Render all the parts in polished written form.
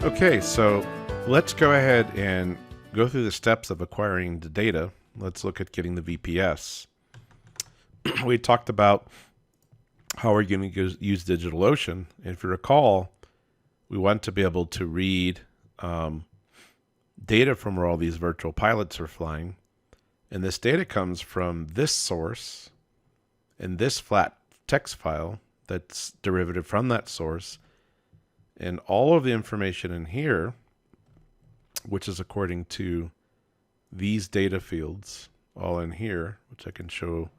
Okay, so let's go ahead and go through the steps of acquiring the data. Let's look at getting the VPS. We talked about how we're going to use DigitalOcean. And if you recall, we want to be able to read data from where all these virtual pilots are flying. And this data comes from this source and this flat text file that's derivative from that source. And all of the information in here, which is according to these data fields, all in here, which I can show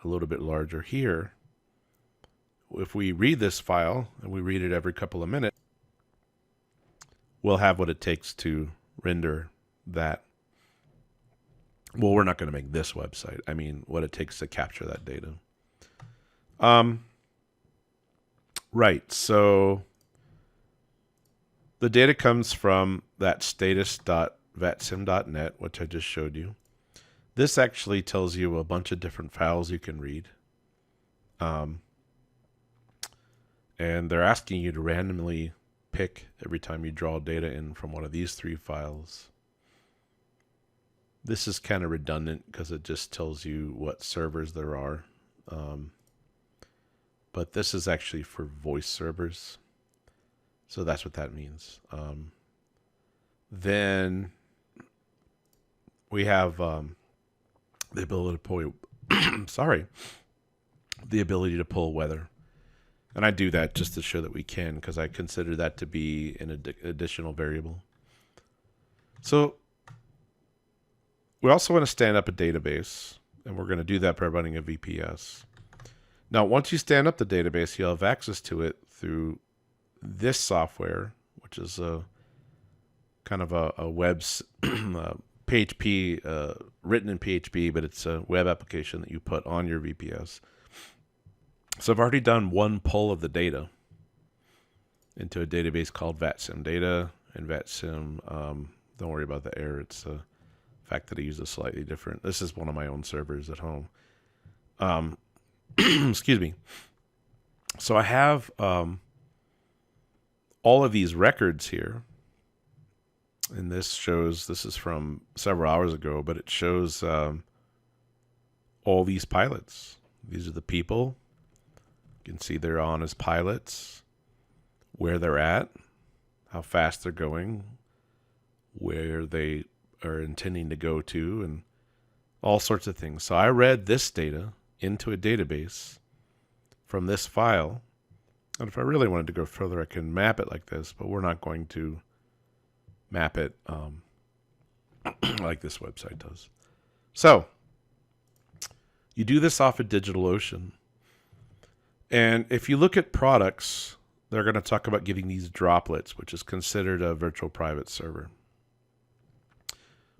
a little bit larger here. If we read this file, and we read it every couple of minutes, we'll have what it takes to render that. Well, we're not going to make this website. I mean, what it takes to capture that data. Right, so the data comes from that status.vatsim.net, which I just showed you. This actually tells you a bunch of different files you can read. And they're asking you to randomly pick every time you draw data in from one of these three files. This is kind of redundant because it just tells you what servers there are. But this is actually for voice servers. So that's what that means. Then we have the ability to pull, the ability to pull weather. And I do that just to show that we can, because I consider that to be an additional variable. So we also want to stand up a database, and we're going to do that by running a VPS. Now, once you stand up the database, you'll have access to it through this software, which is a kind of a web PHP, written in PHP, but it's a web application that you put on your VPS. So I've already done one pull of the data into a database called VATSIM data, and VATSIM, don't worry about the error. It's the fact that I use a slightly different. This is one of my own servers at home. Excuse me. So I have all of these records here, and this is from several hours ago, but it shows all these pilots. These are the people. You can see they're on as pilots, where they're at, how fast they're going, where they are intending to go to, and all sorts of things. So I read this data into a database from this file. And if I really wanted to go further, I can map it like this, but we're not going to map it like this website does. So you do this off of DigitalOcean. And if you look at products, they're going to talk about getting these droplets, which is considered a virtual private server.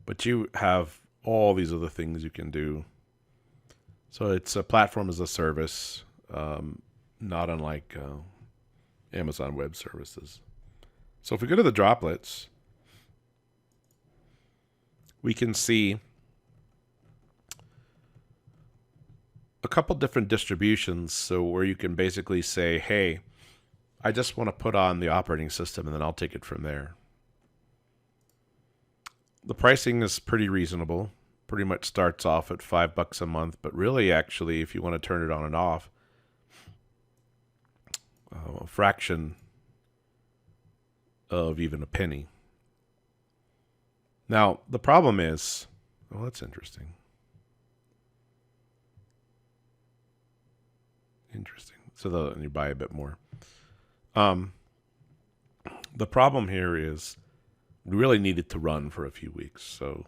But you have all these other things you can do. So it's a platform as a service, not unlike Amazon Web Services. So if we go to the droplets, we can see a couple different distributions. So where you can basically say, hey, I just want to put on the operating system and then I'll take it from there. The pricing is pretty reasonable. Pretty much starts off at $5 a month, but really, actually, if you want to turn it on and off, a fraction of even a penny. Now, the problem is, well, that's interesting. So you buy a bit more. The problem here is we really need it to run for a few weeks. So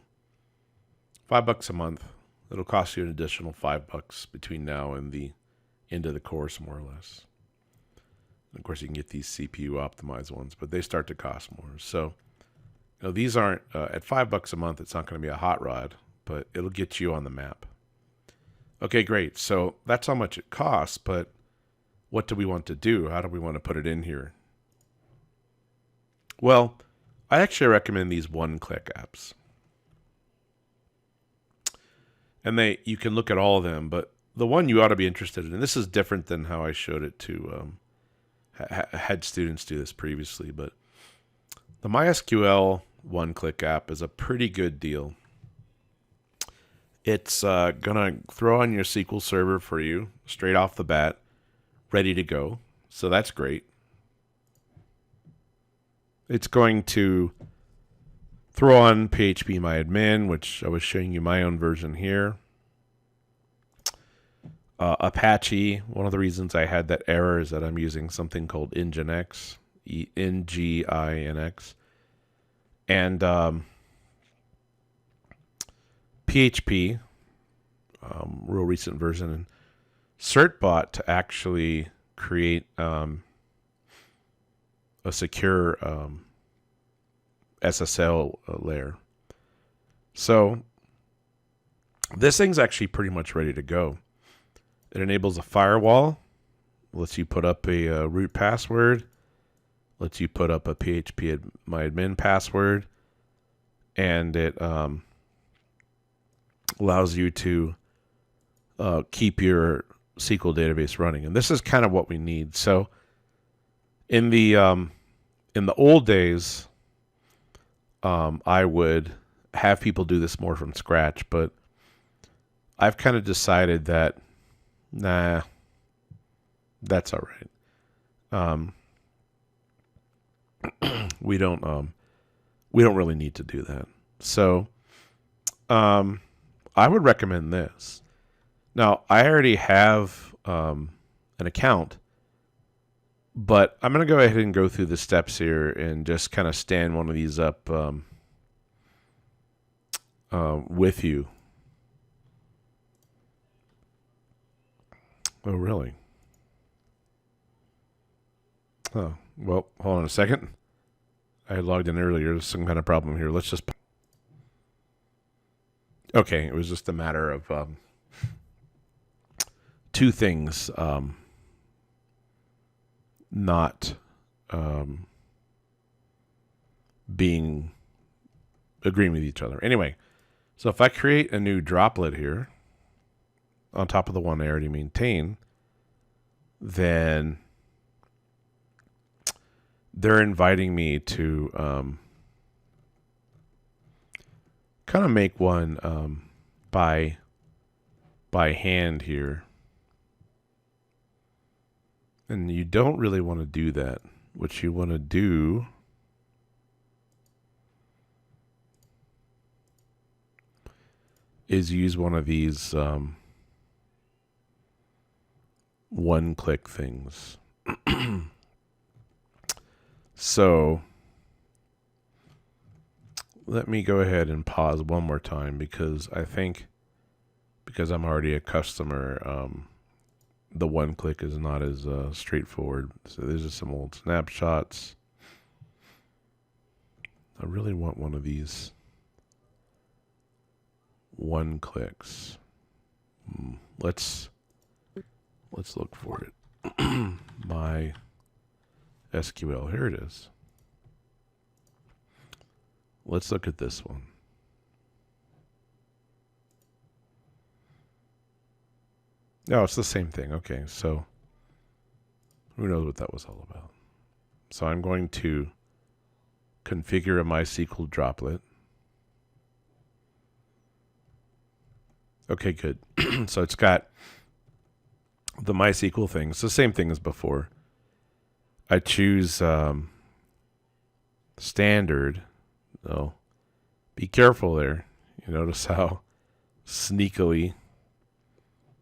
$5 a month. It'll cost you an additional $5 between now and the end of the course, more or less. And of course, you can get these CPU optimized ones, but they start to cost more. So, these aren't at $5 a month. It's not going to be a hot rod, but it'll get you on the map. Okay, great. So that's how much it costs. But what do we want to do? How do we want to put it in here? Well, I actually recommend these one-click apps. And you can look at all of them, but the one you ought to be interested in, and this is different than how I showed it to, had students do this previously, but The MySQL one-click app is a pretty good deal. It's going to throw on your SQL server for you straight off the bat, ready to go. So that's great. It's going to throw on PhpMyAdmin, which I was showing you my own version here. Apache, one of the reasons I had that error is that I'm using something called Nginx, Nginx. And PHP, real recent version, and certbot to actually create a secure SSL layer. So this thing's actually pretty much ready to go. It enables a firewall, lets you put up a root password, lets you put up a PhpMyAdmin password, and it allows you to keep your SQL database running. And this is kind of what we need. So in the old days, I would have people do this more from scratch, but I've kind of decided that, nah, that's all right. We don't really need to do that. So I would recommend this. Now, I already have an account, but I'm going to go ahead and go through the steps here and just kind of stand one of these up with you. Oh, really? Oh, well, hold on a second. I had logged in earlier. There's some kind of problem here. Let's just... Okay, it was just a matter of two things not agreeing with each other. Anyway, so if I create a new droplet here on top of the one I already maintain, then they're inviting me to kind of make one by hand here. And you don't really want to do that. What you want to do is use one of these one-click things. So let me go ahead and pause one more time because I think because I'm already a customer, the one-click is not as straightforward. So these are some old snapshots. I really want one of these one-clicks. Let's look for it. MySQL, here it is. Let's look at this one. No, it's the same thing. Okay, so who knows what that was all about. So I'm going to configure a MySQL droplet. Okay, good. So it's got the MySQL thing. It's the same thing as before. I choose standard. Oh, be careful there. You notice how sneakily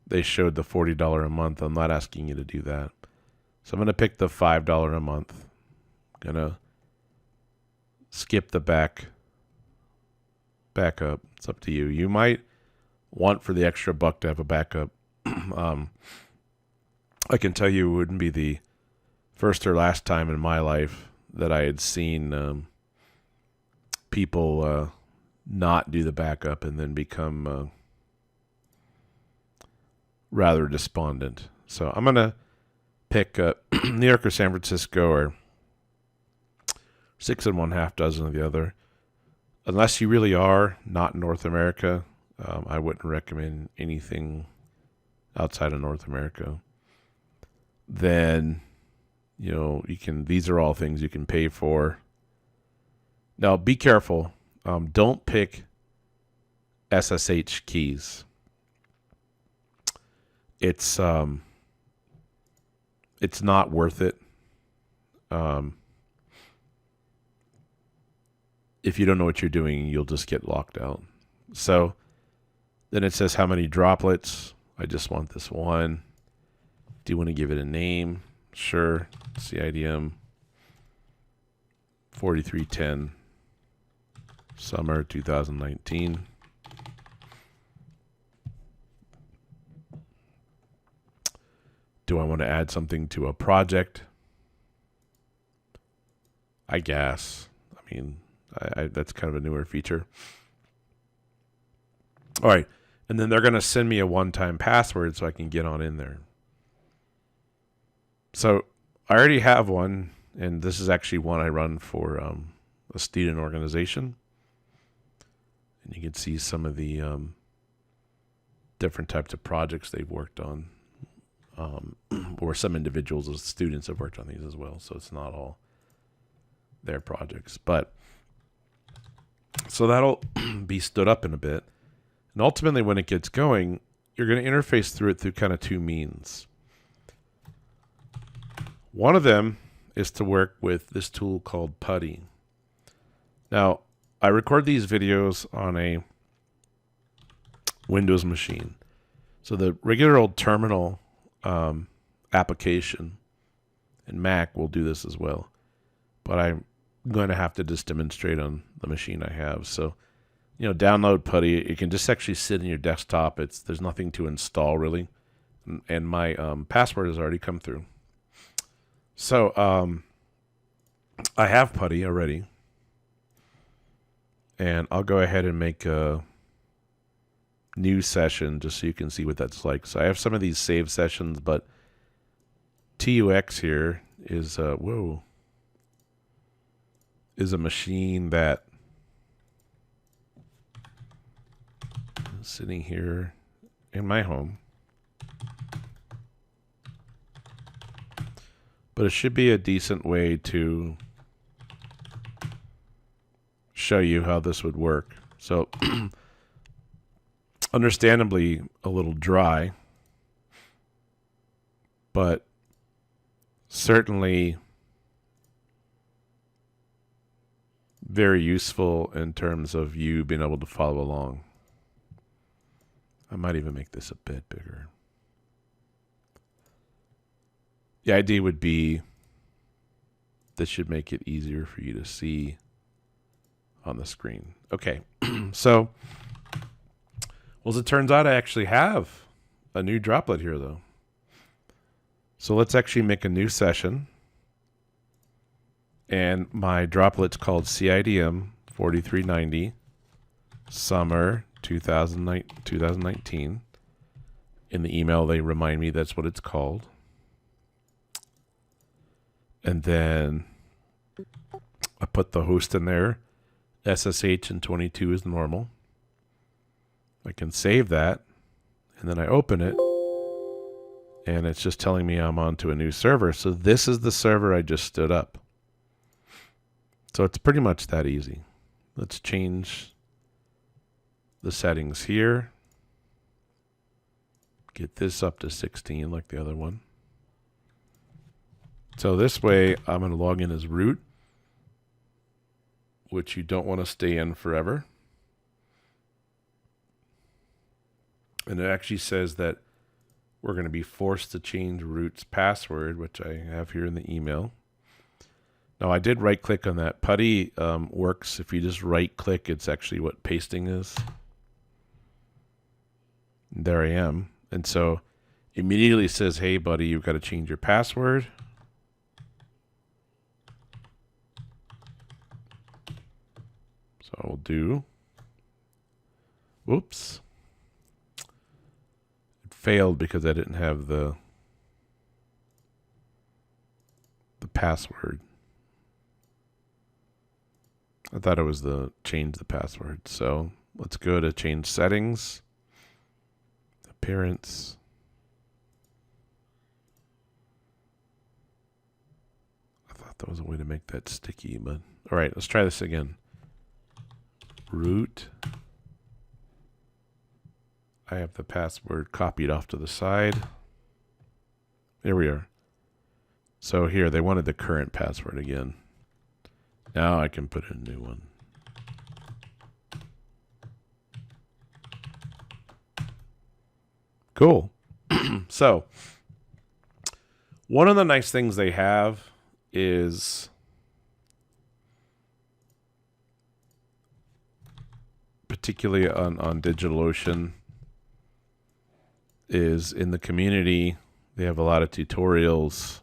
they showed the $40 a month. I'm not asking you to do that. So I'm going to pick the $5 a month. I'm going to skip the backup. It's up to you. You might want for the extra buck to have a backup. I can tell you it wouldn't be the first or last time in my life that I had seen people not do the backup and then become rather despondent. So I'm going to pick New York or San Francisco or 6 and 1/2 dozen of the other. Unless you really are not in North America, I wouldn't recommend anything outside of North America. Then, you know, these are all things you can pay for. Now, be careful. Don't pick SSH keys. It's not worth it. If you don't know what you're doing, you'll just get locked out. So then it says how many droplets. I just want this one. Do you want to give it a name? Sure. CIDM 4310 Summer 2019. Do I want to add something to a project? I guess. I mean, that's kind of a newer feature. All right. And then they're going to send me a one-time password so I can get on in there. So I already have one, and this is actually one I run for a student organization. And you can see some of the different types of projects they've worked on. Or some individuals as students have worked on these as well. So it's not all their projects. But so that'll be stood up in a bit. And ultimately, when it gets going, you're going to interface through it through kind of two means. One of them is to work with this tool called PuTTY. Now, I record these videos on a Windows machine. So the regular old terminal application and Mac will do this as well. But I'm going to have to just demonstrate on the machine I have. So, download PuTTY. It can just actually sit in your desktop. There's nothing to install really. And my password has already come through. So I have PuTTY already. And I'll go ahead and make a new session just so you can see what that's like. So I have some of these saved sessions, but TUX here is a machine that is sitting here in my home. But it should be a decent way to show you how this would work. So understandably a little dry, but certainly very useful in terms of you being able to follow along. I might even make this a bit bigger. The idea would be this should make it easier for you to see on the screen. Okay, so, well, as it turns out, I actually have a new droplet here, though. So let's actually make a new session. And my droplet's called CIDM4310 Summer-2019. In the email, they remind me that's what it's called. And then I put the host in there. SSH and 22 is normal. I can save that. And then I open it. And it's just telling me I'm onto a new server. So this is the server I just stood up. So it's pretty much that easy. Let's change the settings here. Get this up to 16 like the other one. So this way, I'm going to log in as root, which you don't want to stay in forever. And it actually says that we're going to be forced to change root's password, which I have here in the email. Now, I did right-click on that. PuTTY works. If you just right-click, it's actually what pasting is. There I am. And so immediately says, hey, buddy, you've got to change your password. So I'll do, whoops. It failed because I didn't have the password. I thought it was the change the password. So let's go to change settings, appearance. I thought that was a way to make that sticky, but all right, let's try this again. root. I have the password copied off to the side. There we are. So here, they wanted the current password again. Now I can put in a new one. Cool. So, one of the nice things they have is particularly on DigitalOcean is in the community. They have a lot of tutorials.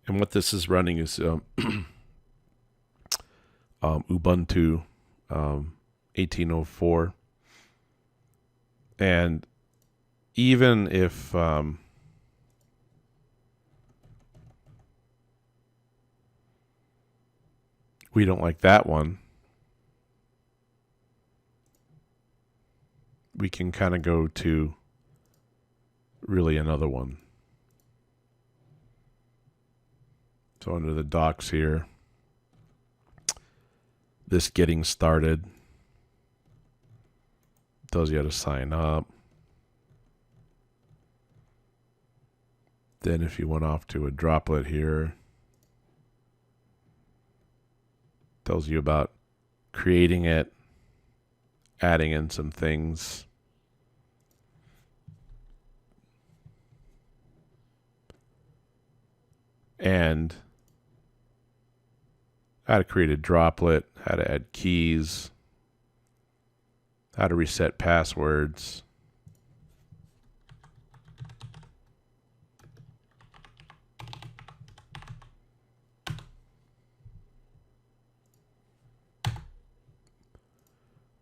And what this is running is Ubuntu 1804. And even if we don't like that one, we can kind of go to really another one. So under the docs here, this getting started tells you how to sign up. Then if you went off to a droplet here, tells you about creating it, adding in some things. And how to create a droplet, how to add keys, how to reset passwords.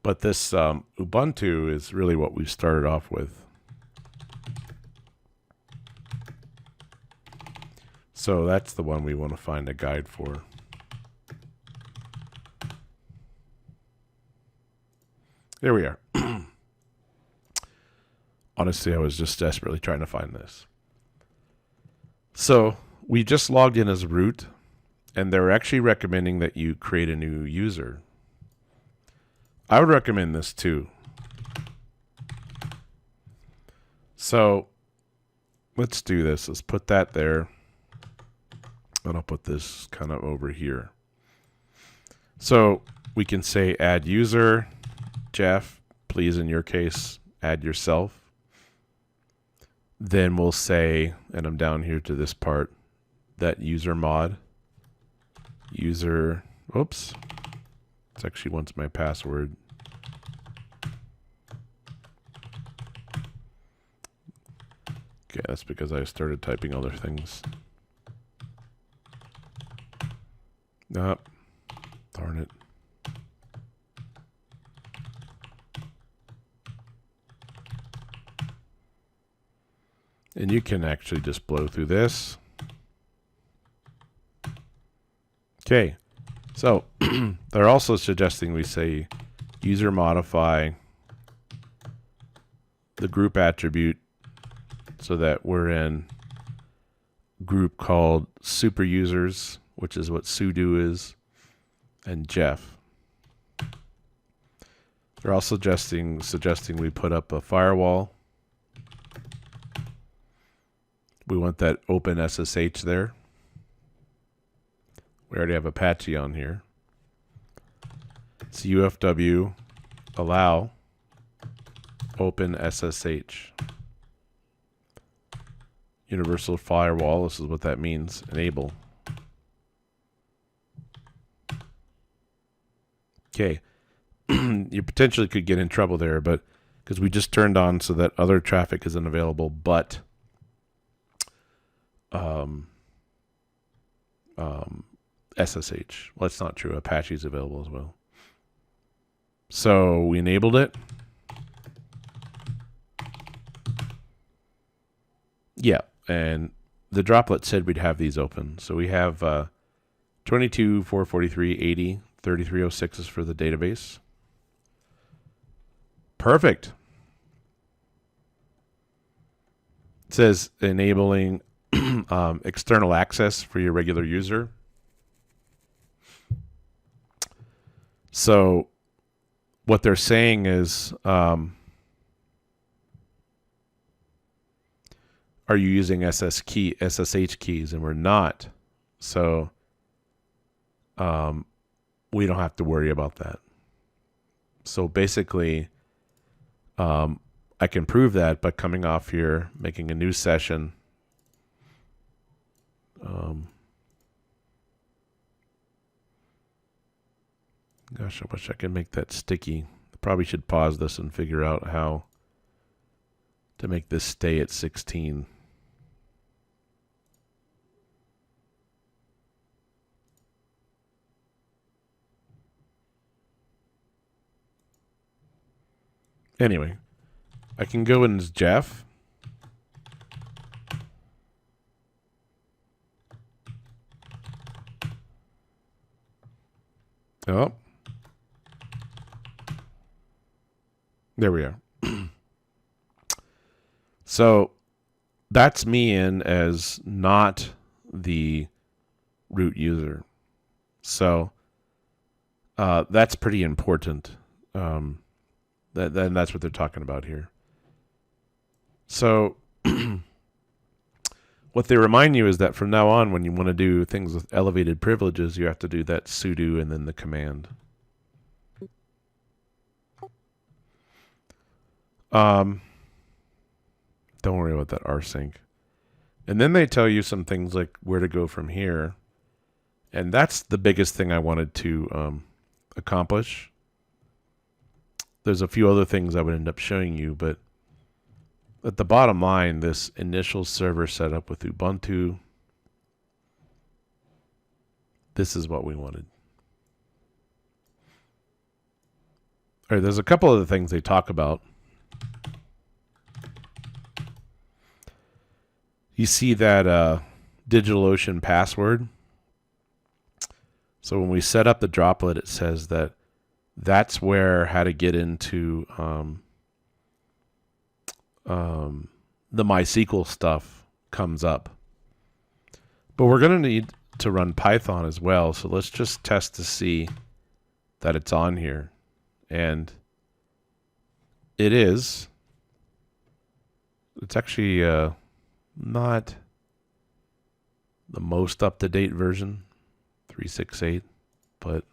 But this Ubuntu is really what we started off with. So that's the one we want to find a guide for. There we are. Honestly, I was just desperately trying to find this. So we just logged in as root, and they're actually recommending that you create a new user. I would recommend this too. So let's do this. Let's put that there. And I'll put this kind of over here. So we can say add user. Jeff, please, in your case, add yourself. Then we'll say, and I'm down here to this part, that user mod. User, oops. It actually wants my password. Okay, that's because I started typing other things. Nope. Darn it. And you can actually just blow through this. Okay. So they're also suggesting we say user modify the group attribute so that we're in group called super users, which is what sudo is, and Jeff. They're also suggesting we put up a firewall. We want that open SSH there. We already have Apache on here. It's UFW allow open SSH. Universal firewall, this is what that means. Enable. Okay. You potentially could get in trouble there, but because we just turned on so that other traffic isn't available, but SSH. Well, that's not true. Apache is available as well. So we enabled it. Yeah, and the droplet said we'd have these open. So we have 22, 443, 80, 3306 is for the database. Perfect. It says enabling external access for your regular user. So what they're saying is, are you using SSH keys? And we're not. So we don't have to worry about that. So basically, I can prove that by coming off here, making a new session. Gosh, I wish I could make that sticky. I probably should pause this and figure out how to make this stay at 16. Anyway, I can go in as Jeff. Oh. There we are. So that's me in as not the root user. So that's pretty important. That's what they're talking about here. So what they remind you is that from now on, when you want to do things with elevated privileges, you have to do that sudo and then the command. Don't worry about that rsync. And then they tell you some things like where to go from here. And that's the biggest thing I wanted to accomplish. There's a few other things I would end up showing you, but at the bottom line, this initial server setup with Ubuntu, this is what we wanted. All right, there's a couple other things they talk about. You see that DigitalOcean password. So when we set up the droplet, it says that that's where how to get into the MySQL stuff comes up. But we're going to need to run Python as well. So let's just test to see that it's on here. And it is. It's actually not the most up-to-date version, 368, but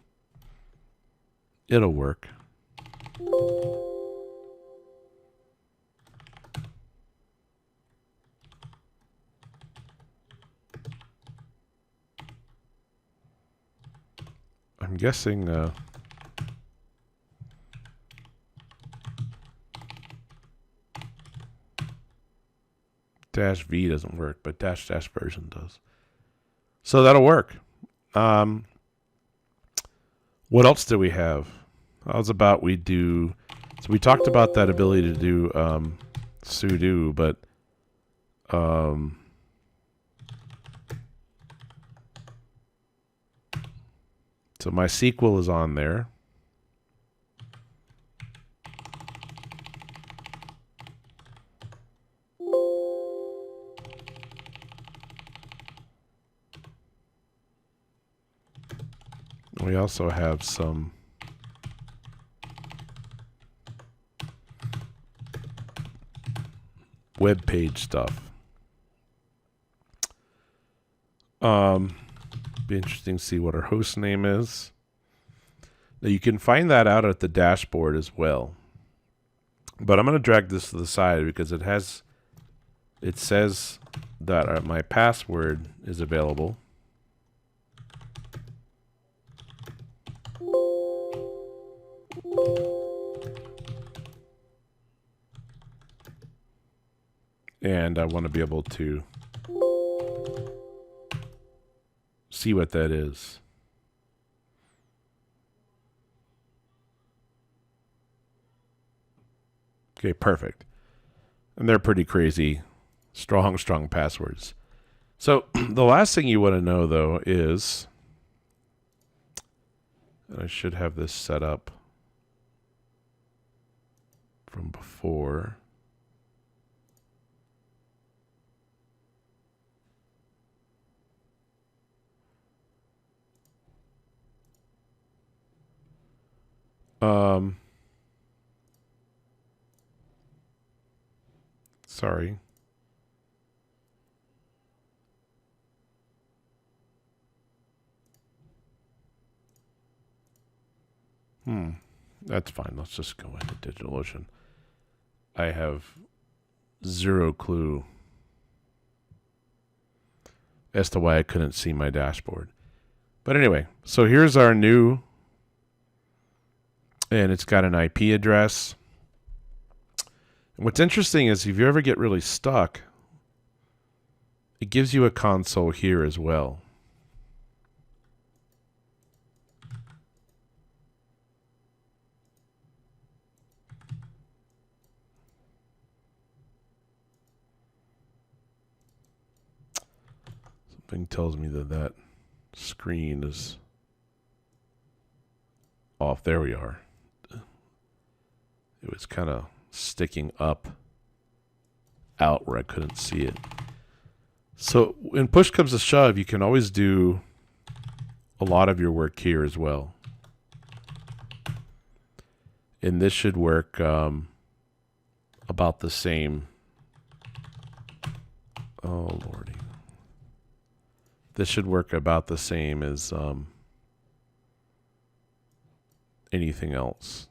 it'll work. I'm guessing -v doesn't work, but dash version does. So that'll work. What else do we have? How's about we do... So we talked about that ability to do sudo, but so MySQL is on there. We also have some web page stuff. Be interesting to see what our host name is. Now you can find that out at the dashboard as well. But I'm going to drag this to the side because it says that my password is available. And I want to be able to see what that is. Okay, perfect. And they're pretty crazy, strong passwords. So the last thing you want to know, though, is, and I should have this set up from before. Sorry. That's fine. Let's just go into DigitalOcean. I have zero clue as to why I couldn't see my dashboard. But anyway, so here's our new, and it's got an IP address. And what's interesting is if you ever get really stuck, it gives you a console here as well. Something tells me that that screen is off. There we are. It was kind of sticking up out where I couldn't see it. So when push comes to shove, you can always do a lot of your work here as well. And this should work about the same. Oh, Lordy. This should work about the same as anything else.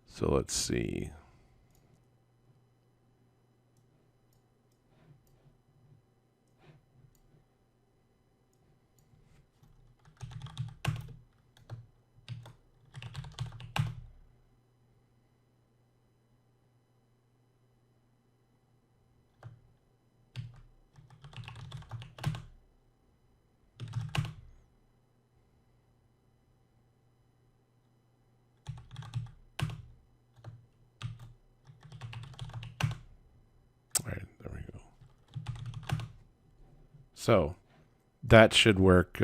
So let's see. So that should work.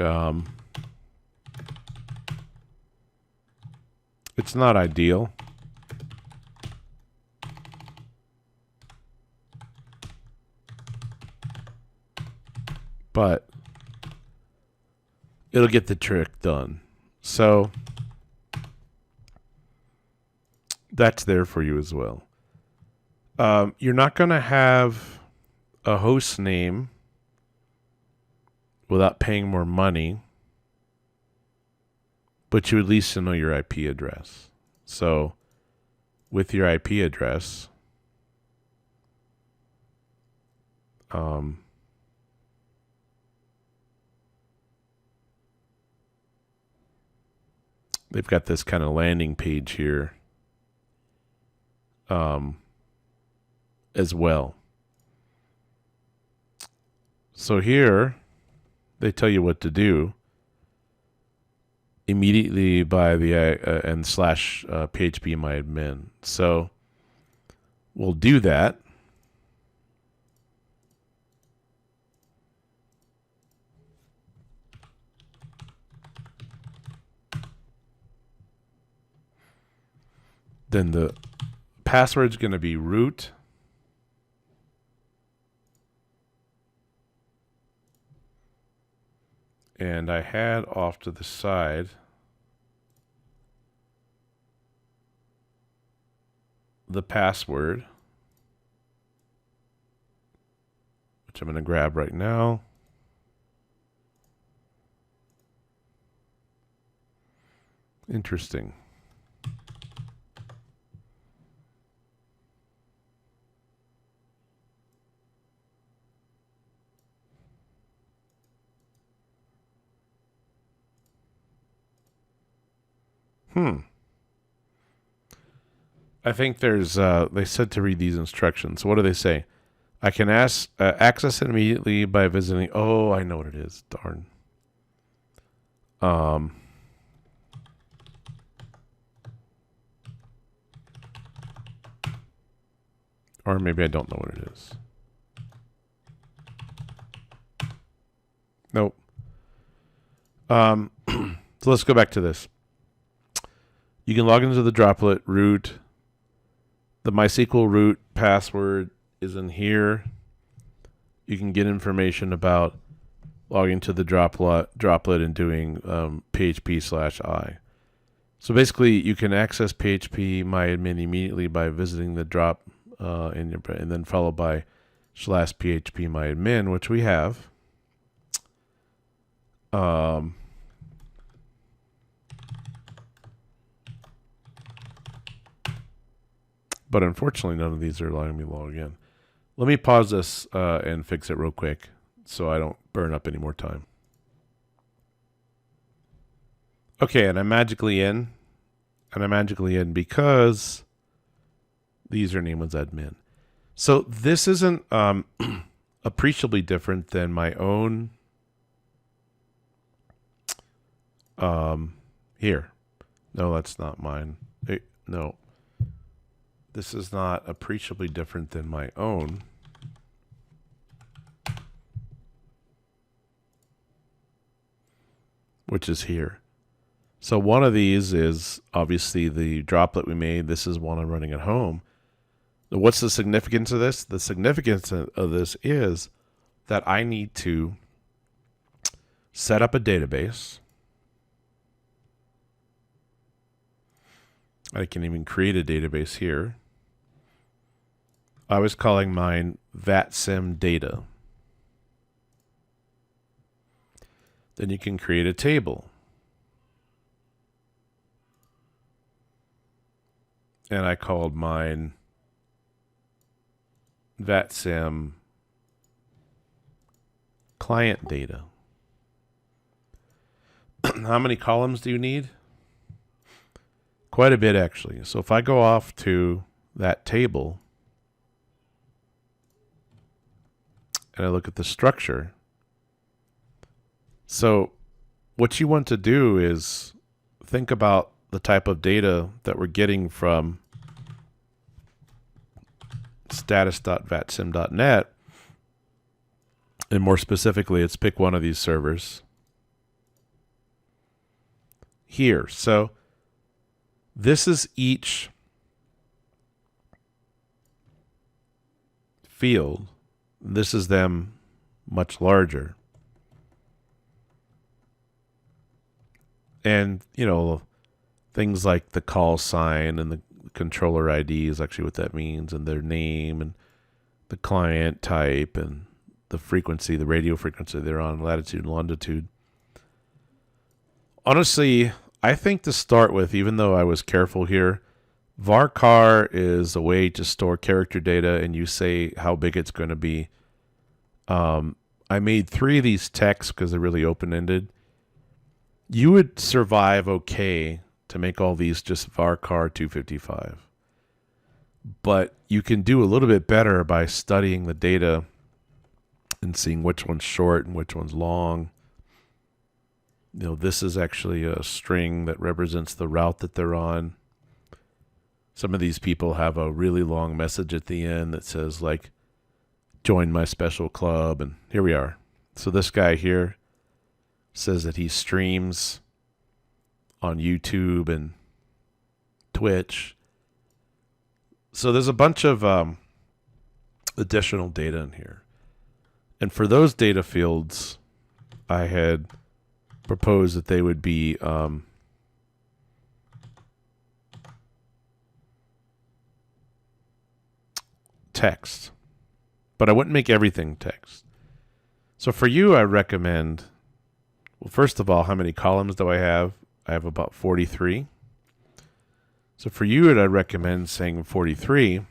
It's not ideal. But it'll get the trick done. So that's there for you as well. You're not going to have a host name without paying more money, but you at least know your IP address. So with your IP address, they've got this kind of landing page here as well. So here they tell you what to do immediately by the and slash PhpMyAdmin. So we'll do that. Then the password's going to be root. And I had off to the side the password, which I'm going to grab right now. Interesting. I think there's, they said to read these instructions. So what do they say? I can access it immediately by visiting. Oh, I know what it is. Darn. Or maybe I don't know what it is. Nope. So let's go back to this. You can log into the droplet root. The MySQL root password is in here. You can get information about logging to the droplet and doing php/I. So basically, you can access PhpMyAdmin immediately by visiting the drop and then followed by /PhpMyAdmin, which we have. But unfortunately, none of these are allowing me to log in. Let me pause this and fix it real quick so I don't burn up any more time. Okay, and I'm magically in. And I'm magically in because the username was admin. So this isn't appreciably different than my own here. No, that's not mine. No. This is not appreciably different than my own. Which is here. So one of these is obviously the droplet we made. This is one I'm running at home. What's the significance of this? The significance of this is that I need to set up a database. I can even create a database here. I was calling mine VATSIM data. Then you can create a table. And I called mine VATSIM client data. How many columns do you need? Quite a bit, actually. So if I go off to that table and I look at the structure, so what you want to do is think about the type of data that we're getting from status.vatsim.net, and more specifically, let's pick one of these servers here. So this is each field. This is them much larger. And, you know, things like the call sign and the controller ID is actually what that means, and their name and the client type and the frequency, the radio frequency they're on, latitude and longitude. Honestly, I think to start with, even though I was careful here, varchar is a way to store character data and you say how big it's going to be. I made 3 of these texts because they're really open-ended. You would survive okay to make all these just varchar 255. But you can do a little bit better by studying the data and seeing which one's short and which one's long. You know, this is actually a string that represents the route that they're on. Some of these people have a really long message at the end that says, like, join my special club, and here we are. So this guy here says that he streams on YouTube and Twitch. So there's a bunch of additional data in here. And for those data fields, I had proposed that they would be text. But I wouldn't make everything text. So for you, I recommend, well, first of all, how many columns do I have? I have about 43. So for you, I'd recommend saying 43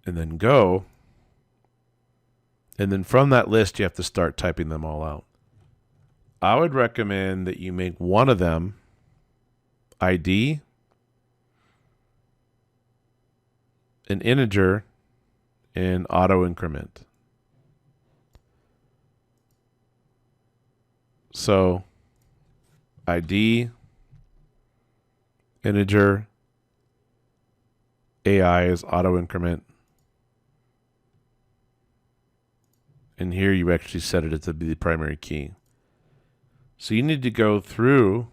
and then go. And then from that list, you have to start typing them all out. I would recommend that you make one of them ID, an integer, and auto increment. So ID, integer, AI is auto increment. And here you actually set it to be the primary key. So you need to go through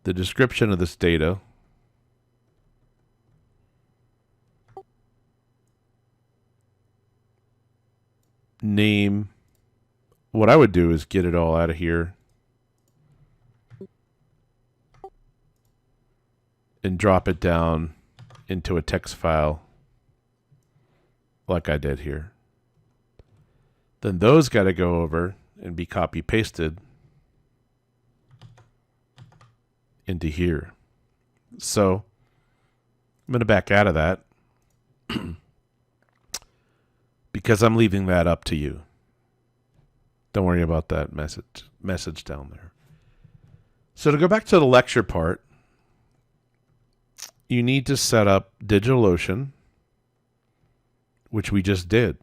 the description of this data. name, what I would do is get it all out of here and drop it down into a text file like I did here. Then those got to go over and be copy pasted into here. So I'm going to back out of that because I'm leaving that up to you. Don't worry about that message down there. So to go back to the lecture part, you need to set up DigitalOcean, which we just did.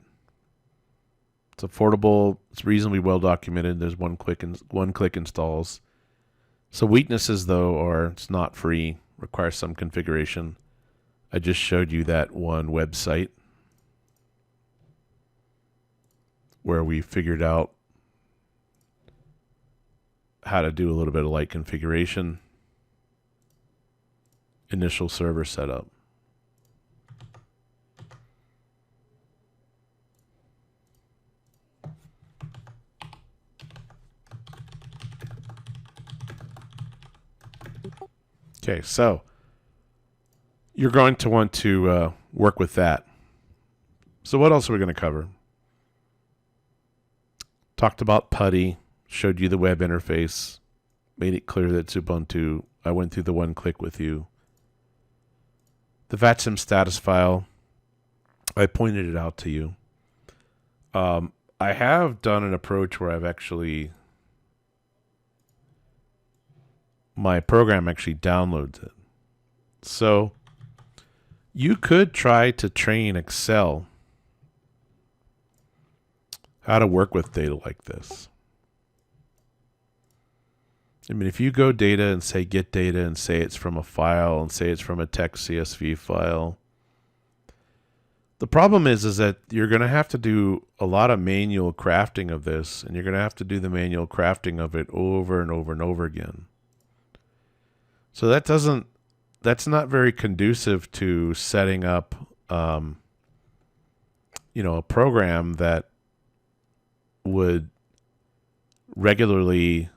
It's affordable. It's reasonably well documented. There's one-click installs. So weaknesses, though, are it's not free, requires some configuration. I just showed you that one website where we figured out how to do a little bit of light configuration. Initial server setup. Okay, so you're going to want to work with that. So what else are we going to cover? Talked about PuTTY, showed you the web interface, made it clear that it's Ubuntu. I went through the one click with you. The VATSIM status file, I pointed it out to you. I have done an approach where I've actually, my program actually downloads it. So you could try to train Excel how to work with data like this. I mean, if you go data and say get data and say it's from a file and say it's from a text CSV file, the problem is that you're going to have to do a lot of manual crafting of this, and you're going to have to do the manual crafting of it over and over and over again. So that's not very conducive to setting up, a program that would regularly.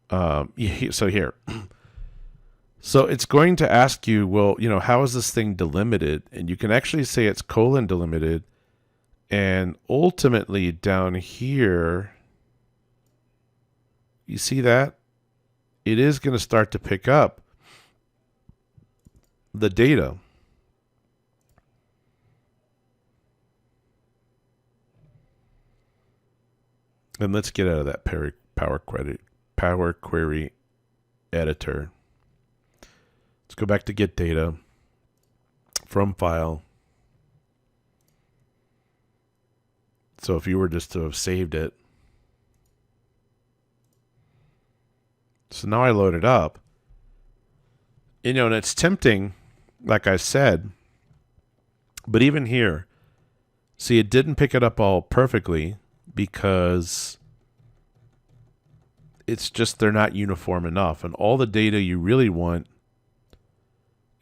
So here. So it's going to ask you, well, how is this thing delimited? And you can actually say it's colon delimited. And ultimately down here, you see that? It is going to start to pick up the data. And let's get out of that Power Query editor. Let's go back to get data from file. So if you were just to have saved it. So now I load it up. And it's tempting, like I said, but even here, see, it didn't pick it up all perfectly because it's just they're not uniform enough. And all the data you really want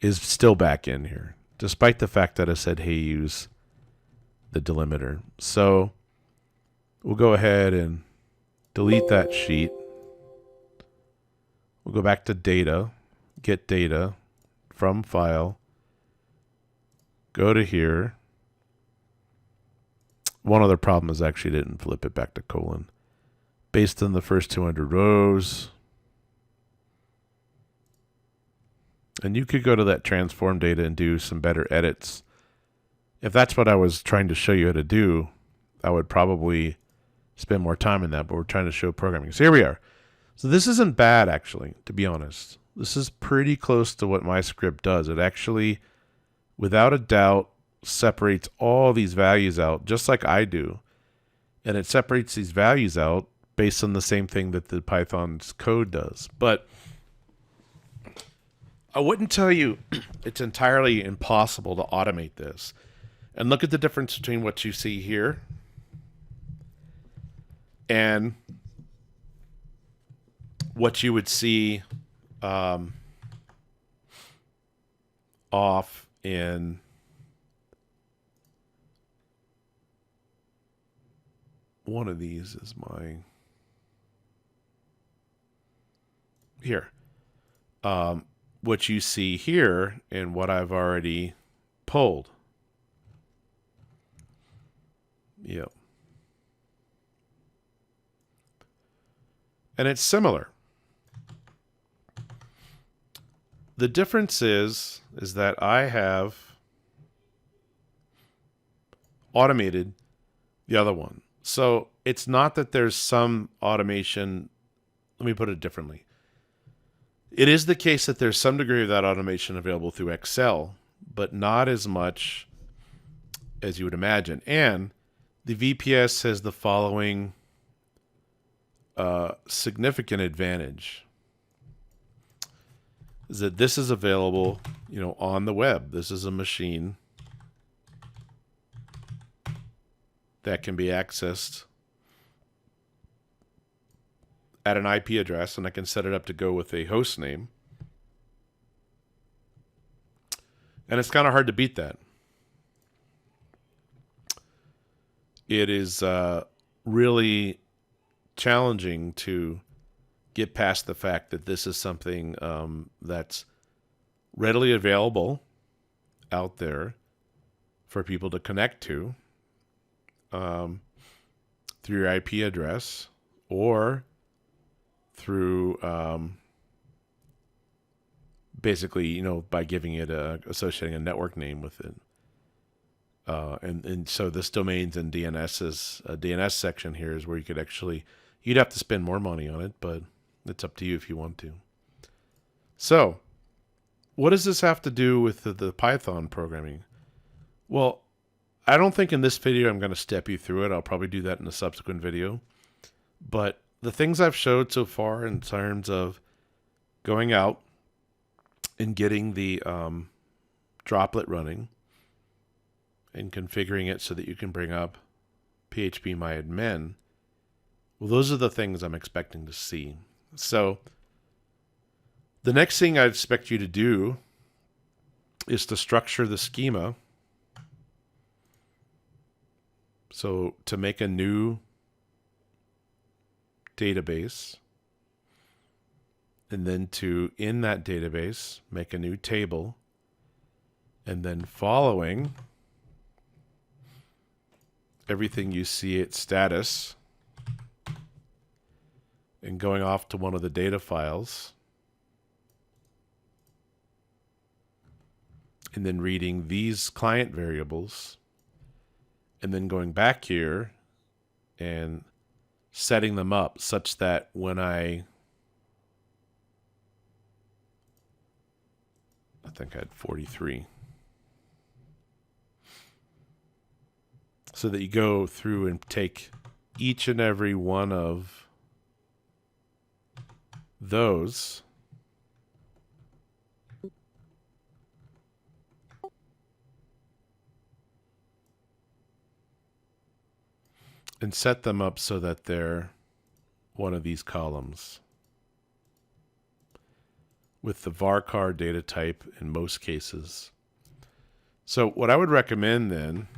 is still back in here, despite the fact that I said, hey, use the delimiter. So we'll go ahead and delete that sheet. We'll go back to data, get data from file, go to here. One other problem is actually didn't flip it back to colon. Based on the first 200 rows. And you could go to that transform data and do some better edits. If that's what I was trying to show you how to do, I would probably spend more time in that, but we're trying to show programming. So here we are. So this isn't bad, actually, to be honest. This is pretty close to what my script does. It actually, without a doubt, separates all these values out, just like I do. And it separates these values out based on the same thing that the Python's code does. But I wouldn't tell you it's entirely impossible to automate this. And look at the difference between what you see here and what you would see off in one of these is my here. What you see here and what I've already pulled. Yep. And it's similar. The difference is that I have automated the other one. So it's not that there's some automation. Let me put it differently. It is the case that there's some degree of that automation available through Excel, but not as much as you would imagine. And the VPS has the following significant advantage. Is that this is available, on the web. This is a machine that can be accessed at an IP address, and I can set it up to go with a host name. And it's kind of hard to beat that. It is really challenging to get past the fact that this is something that's readily available out there for people to connect to through your IP address or through basically, by giving it associating a network name with it. And so this domains and DNS's DNS section here is where you could actually, you'd have to spend more money on it, but it's up to you if you want to. So what does this have to do with the Python programming? Well, I don't think in this video I'm going to step you through it. I'll probably do that in a subsequent video. But the things I've showed so far in terms of going out and getting the droplet running and configuring it so that you can bring up PhpMyAdmin, well, those are the things I'm expecting to see. So the next thing I expect you to do is to structure the schema. So to make a new database, and then to, in that database, make a new table, and then following everything you see at status and going off to one of the data files and then reading these client variables and then going back here and setting them up such that when I think I had 43. So that you go through and take each and every one of those and set them up so that they're one of these columns with the varchar data type in most cases. So what I would recommend then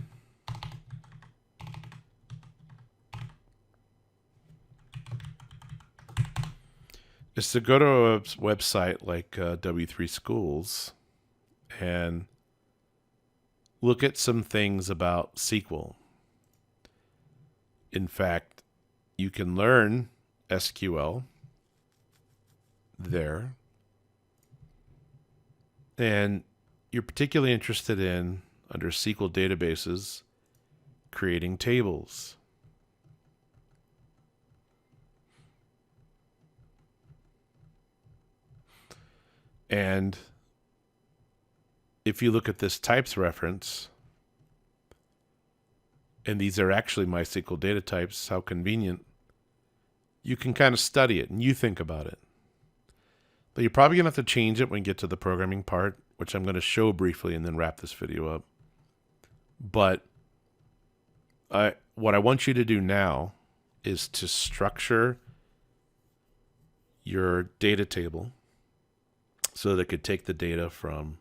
is to go to a website like W3 Schools and look at some things about SQL. In fact, you can learn SQL there. And you're particularly interested in, under SQL databases, creating tables. And if you look at this types reference, and these are actually MySQL data types, how convenient, you can kind of study it and you think about it. But you're probably going to have to change it when you get to the programming part, which I'm going to show briefly and then wrap this video up. But what I want you to do now is to structure your data table so that it could take the data from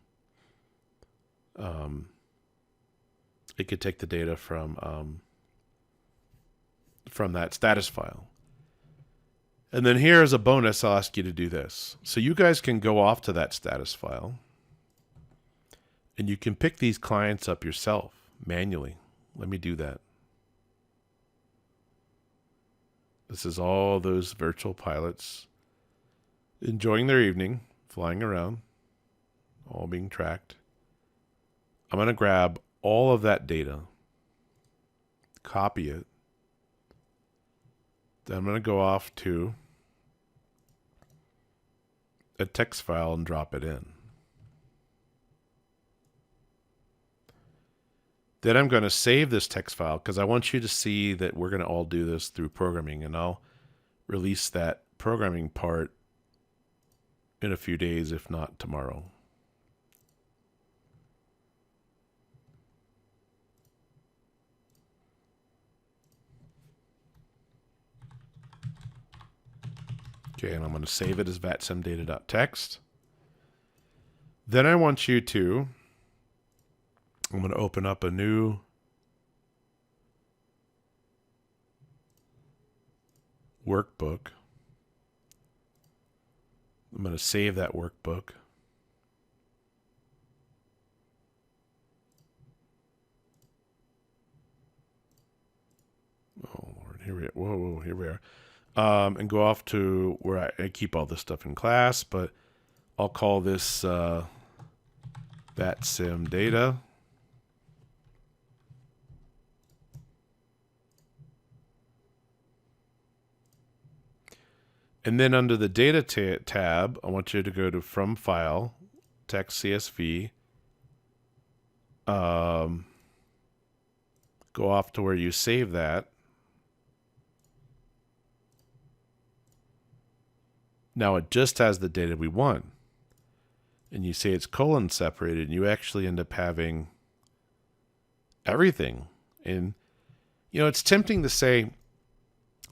from that status file. And then here as a bonus, I'll ask you to do this. So you guys can go off to that status file and you can pick these clients up yourself manually. Let me do that. This is all those virtual pilots enjoying their evening, flying around, all being tracked. I'm going to grab all of that data, copy it. Then I'm going to go off to a text file and drop it in. Then I'm going to save this text file because I want you to see that we're going to all do this through programming, and I'll release that programming part in a few days, if not tomorrow. Okay, and I'm going to save it as vatsimdata.txt. Then I want you to, I'm going to open up a new workbook. I'm going to save that workbook. Oh, Lord, here we are. Whoa, here we are. And go off to where I keep all this stuff in class, but I'll call this vatsimdata. And then under the data tab, I want you to go to from file, text CSV, go off to where you save that. Now it just has the data we want. And you say it's colon separated, and you actually end up having everything. And, you know, it's tempting to say,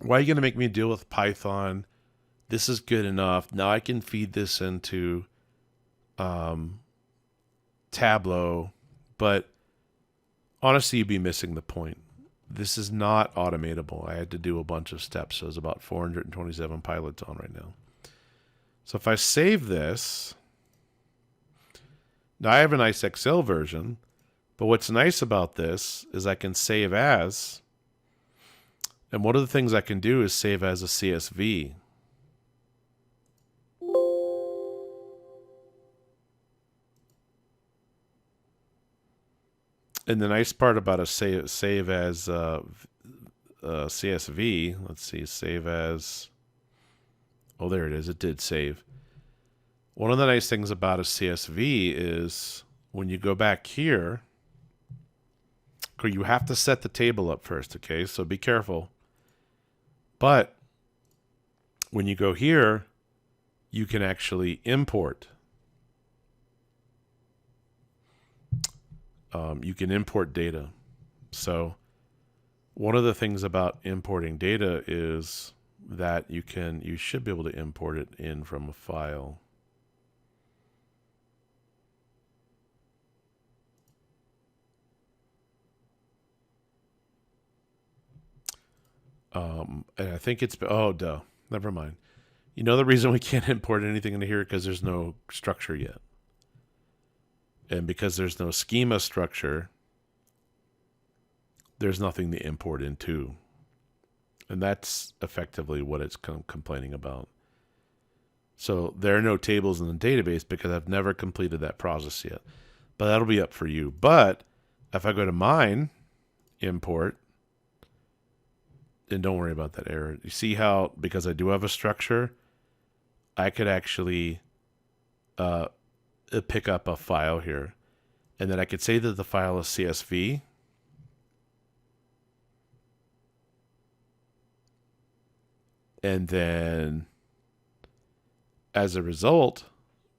why are you going to make me deal with Python? This is good enough. Now I can feed this into Tableau. But honestly, you'd be missing the point. This is not automatable. I had to do a bunch of steps. So there's about 427 pilots on right now. So if I save this, now I have a nice Excel version, but what's nice about this is I can save as, and one of the things I can do is save as a CSV. And the nice part about a save as CSV, let's see, save as, oh, there it is. It did save. One of the nice things about a CSV is when you go back here, you have to set the table up first, okay? So be careful. But when you go here, you can actually import. You can import data. So one of the things about importing data is that you should be able to import it in from a file. And I think it's, oh, duh, never mind. You know the reason we can't import anything into here because there's no structure yet. And because there's no schema structure, there's nothing to import into. And that's effectively what it's complaining about. So there are no tables in the database because I've never completed that process yet. But that'll be up for you. But if I go to mine, import, and don't worry about that error. You see how, because I do have a structure, I could actually pick up a file here. And then I could say that the file is CSV. And then as a result,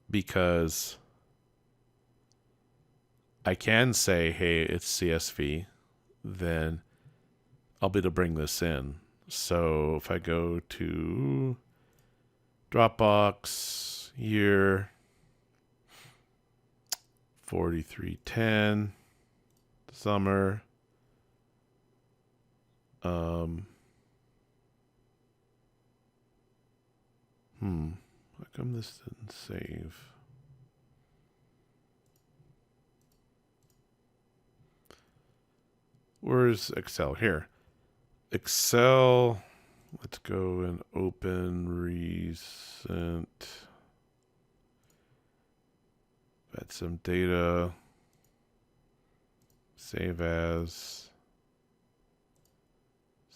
because I can say, hey, it's CSV, then I'll be able to bring this in. So if I go to Dropbox, year 4310, summer, How come this didn't save? Where's Excel? Here. Excel. Let's go and open recent. Add some data. Save as.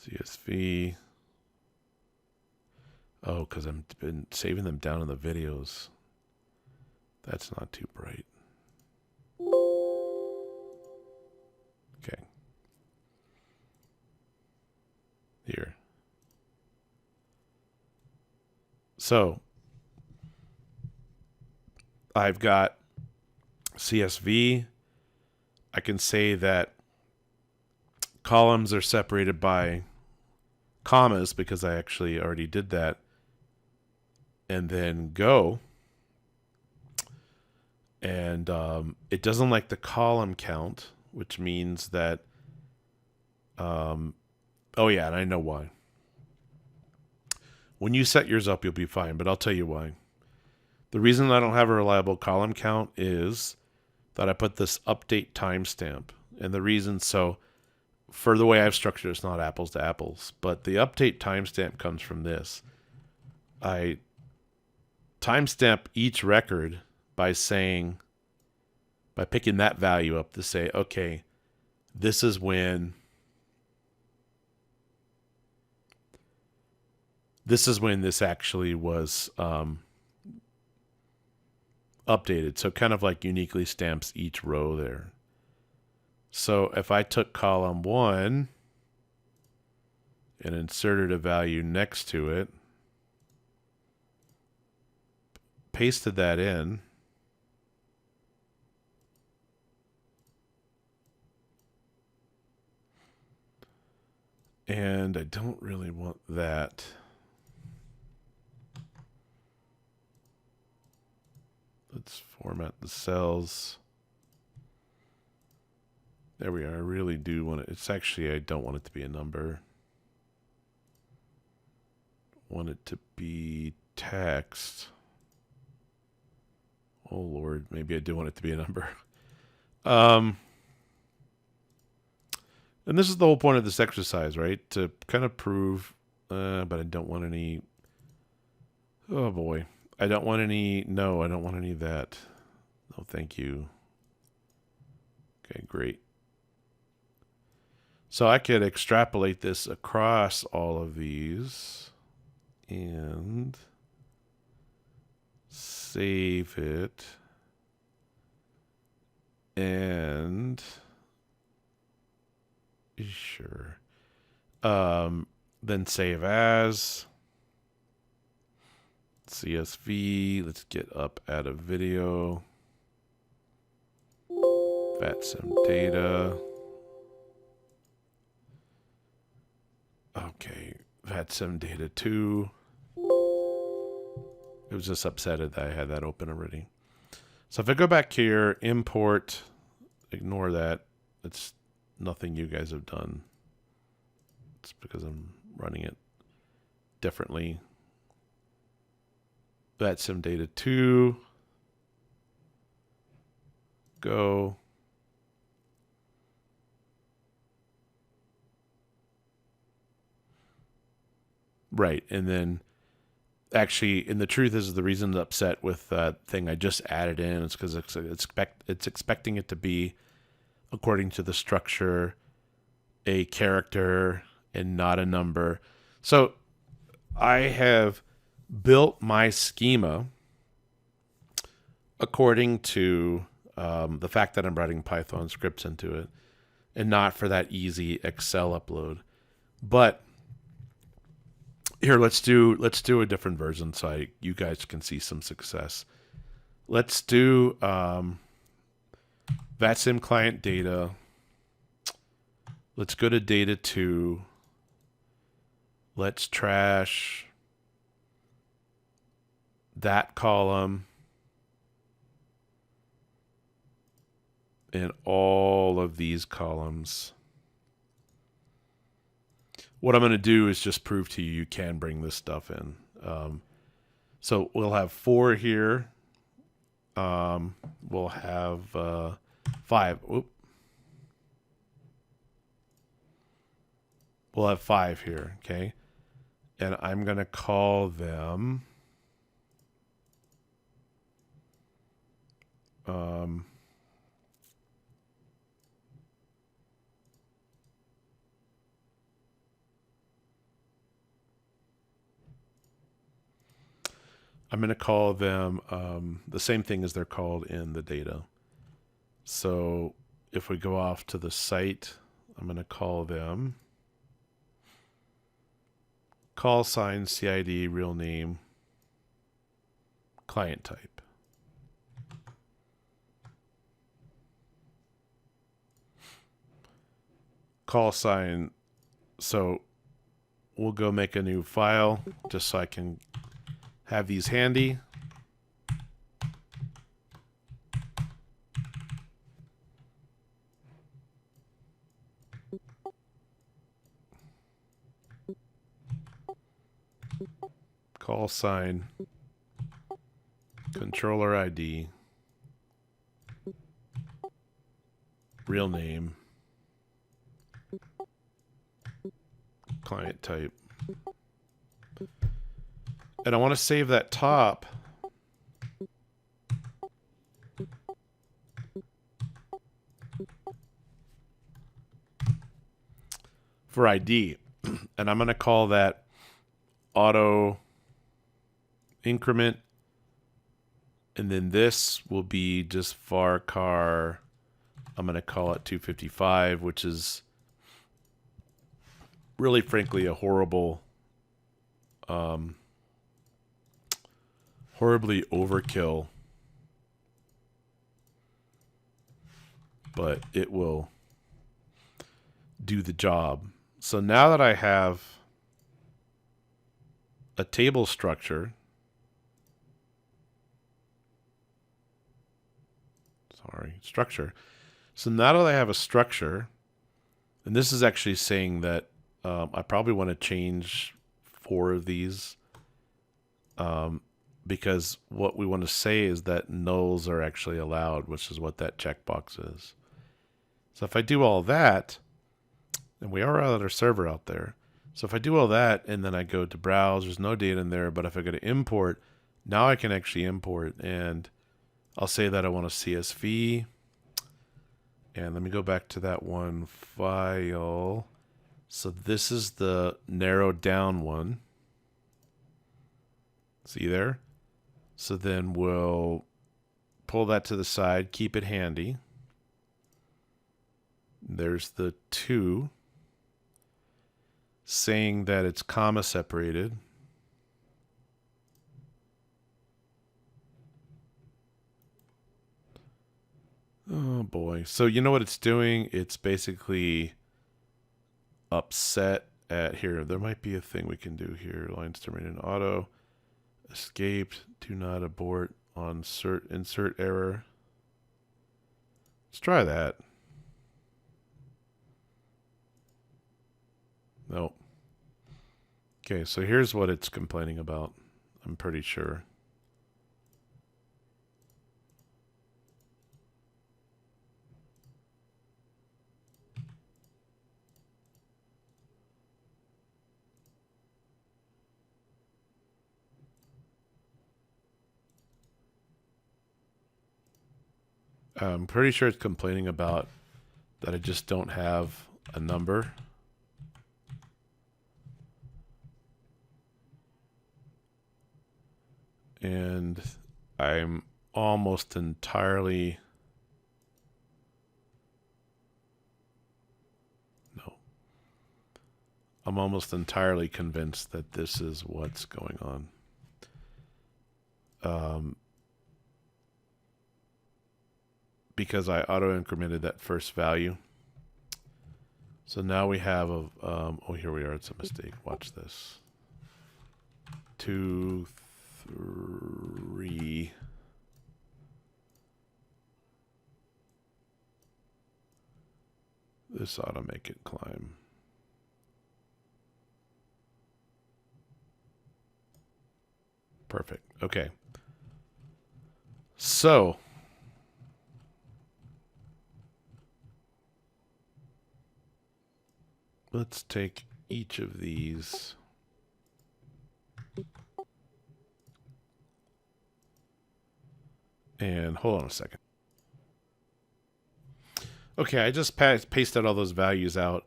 CSV. Oh, because I've been saving them down in the videos. That's not too bright. Okay. Here. So I've got CSV. I can say that columns are separated by commas because I actually already did that. And then go. And it doesn't like the column count, which means that, oh yeah, and I know why. When you set yours up, you'll be fine, but I'll tell you why. The reason I don't have a reliable column count is that I put this update timestamp. And the reason, so for the way I've structured it, it's not apples to apples, but the update timestamp comes from this. I timestamp each record by picking that value up to say, okay, this is when this actually was updated. So kind of like uniquely stamps each row there. So if I took column 1 and inserted a value next to it, pasted that in, and I don't really want that. Let's format the cells. There we are. I really do want it. It's actually, I don't want it to be a number. I want it to be text. Oh Lord, maybe I do want it to be a number. And this is the whole point of this exercise, right? To kind of prove, but I don't want any, oh boy. I don't want any, no, I don't want any of that. No, thank you. Okay, great. So I could extrapolate this across all of these and save it. And sure. Then save as CSV. Let's get up, add a video. Some data. Okay, some data-02. It was just upset that I had that open already. So if I go back here, import, ignore that. It's nothing you guys have done. It's because I'm running it differently. Some data-02. Go. Right, and then actually, and the truth is the reason I'm upset with that thing I just added in is because it's expecting it to be, according to the structure, a character and not a number. So I have built my schema according to the fact that I'm writing Python scripts into it, and not for that easy Excel upload. But here, let's do a different version so you guys can see some success. Let's do VATSIM client data. Let's go to data-02. Let's trash that column and all of these columns. What I'm going to do is just prove to you can bring this stuff in. So we'll have 4 here. We'll have 5. Oop. We'll have 5 here, okay? And I'm going to call them the same thing as they're called in the data. So if we go off to the site, I'm going to call them call sign CID real name client type. Call sign. So we'll go make a new file just so I can have these handy. Call sign controller ID real name client type. And I want to save that top for ID. And I'm going to call that auto increment. And then this will be just varchar. I'm going to call it 255, which is really, frankly, a horribly overkill, but it will do the job. So now that I have a table structure, so now that I have a structure, and this is actually saying that I probably want to change 4 of these because what we want to say is that nulls are actually allowed, which is what that checkbox is. So if I do all that, and we are at our server out there, so if I do all that and then I go to browse, there's no data in there, but if I go to import, now I can actually import, and I'll say that I want a CSV. And let me go back to that one file. So this is the narrowed down one. See there? So then we'll pull that to the side, keep it handy. There's the 2 saying that it's comma separated. Oh boy. So you know what it's doing? It's basically upset at here. There might be a thing we can do here. Lines terminated in auto. Escaped. Do not abort on insert error. Let's try that. Nope. Okay, so here's what it's complaining about. I'm pretty sure. I'm pretty sure it's complaining about that I just don't have a number. And I'm almost entirely... No. I'm almost entirely convinced that this is what's going on. Because I auto-incremented that first value. So now we have a... oh, here we are. It's a mistake. Watch this. 2, 3... This ought to make it climb. Perfect. Okay. So let's take each of these. And hold on a second. Okay, I just pasted all those values out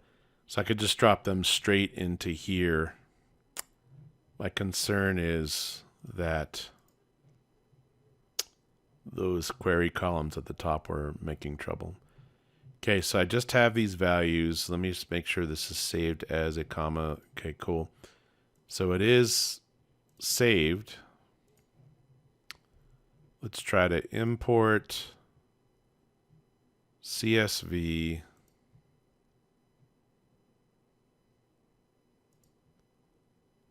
so I could just drop them straight into here. My concern is that those query columns at the top were making trouble. Okay, so I just have these values. Let me just make sure this is saved as a comma. Okay, cool. So it is saved. Let's try to import CSV.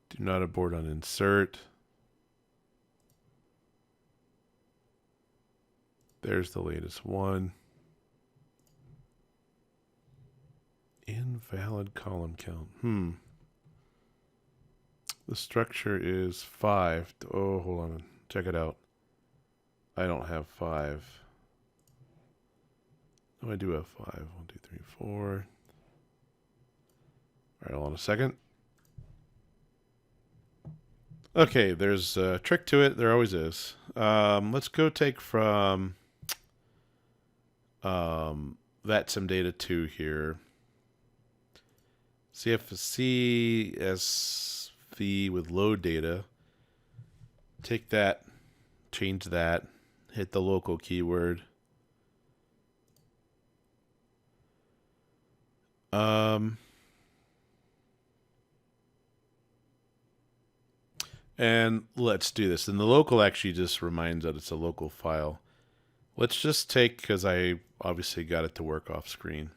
Do not abort on insert. There's the latest one. Invalid column count. The structure is 5. Oh, hold on. Check it out. I don't have 5. No, I do have 5. 1, 2, 3, 4. All right, hold on a second. Okay, there's a trick to it. There always is. Let's go take from that CIDM43105310-Data-02 here. CSV with load data. Take that, change that, hit the local keyword. And let's do this. And the local actually just reminds that it's a local file. Let's just take, because I obviously got it to work off screen.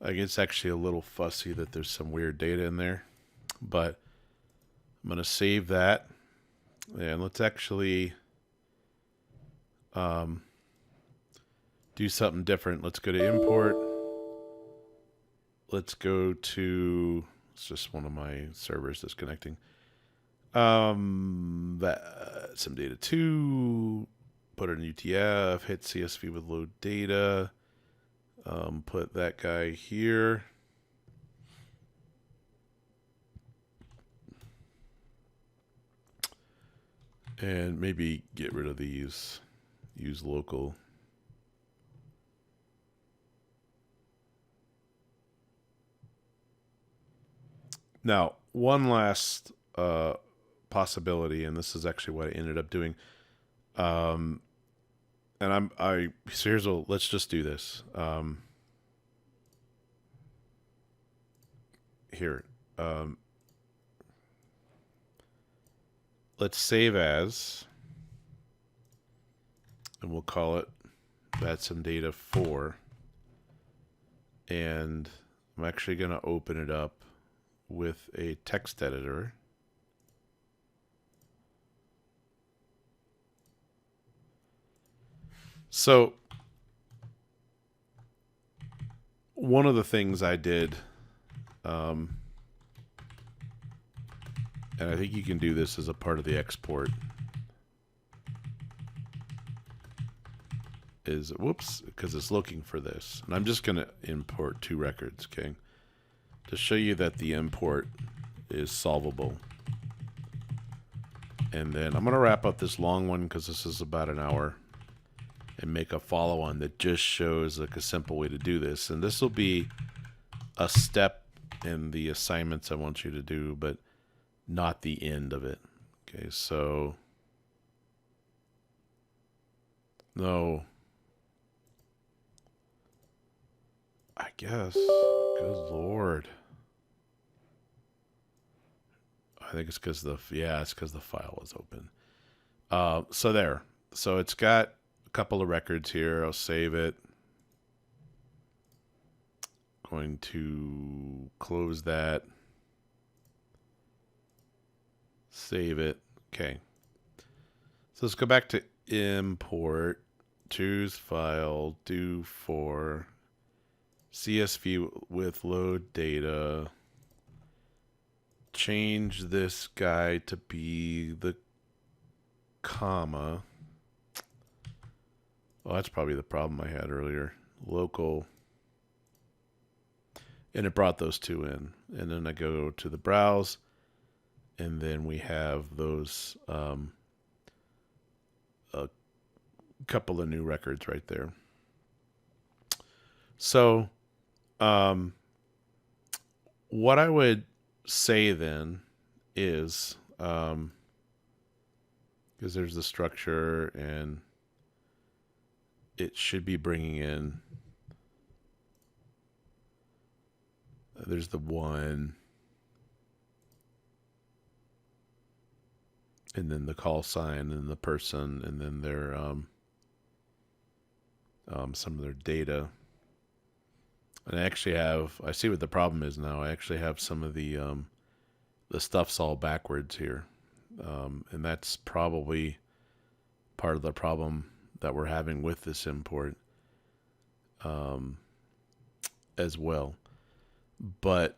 It's actually a little fussy that there's some weird data in there, but I'm going to save that. And let's actually do something different. Let's go to import. Let's go to, it's just one of my servers disconnecting. That CIDM43105310-Data-02, put it in UTF, hit CSV with load data, put that guy here. And maybe get rid of these, use local. Now, one last possibility, and this is actually what I ended up doing. And so let's just do this. Here. Let's save as, and we'll call it CIDM43105310-Data-04. And I'm actually going to open it up with a text editor. So one of the things I did, and I think you can do this as a part of the export, is, whoops, because it's looking for this. And I'm just going to import 2 records, okay? To show you that the import is solvable. And then I'm going to wrap up this long one because this is about an hour, and make a follow-on that just shows like a simple way to do this. And this will be a step in the assignments I want you to do, but not the end of it. Okay, so no, I guess, good Lord. I think it's because it's because the file was open. So there. So it's got a couple of records here. I'll save it. Going to close that. Save it. Okay. So let's go back to import. Choose file. Do for CSV with load data. Change this guy to be the comma. Well, that's probably the problem I had earlier. Local. And it brought those two in. And then I go to the browse. And then we have those a couple of new records right there. So what I would say then is, because there's the structure and it should be bringing in, there's the one, and then the call sign and the person, and then their some of their data. And I actually have, I see what the problem is now. I actually have some of the stuff's all backwards here. And that's probably part of the problem that we're having with this import as well. But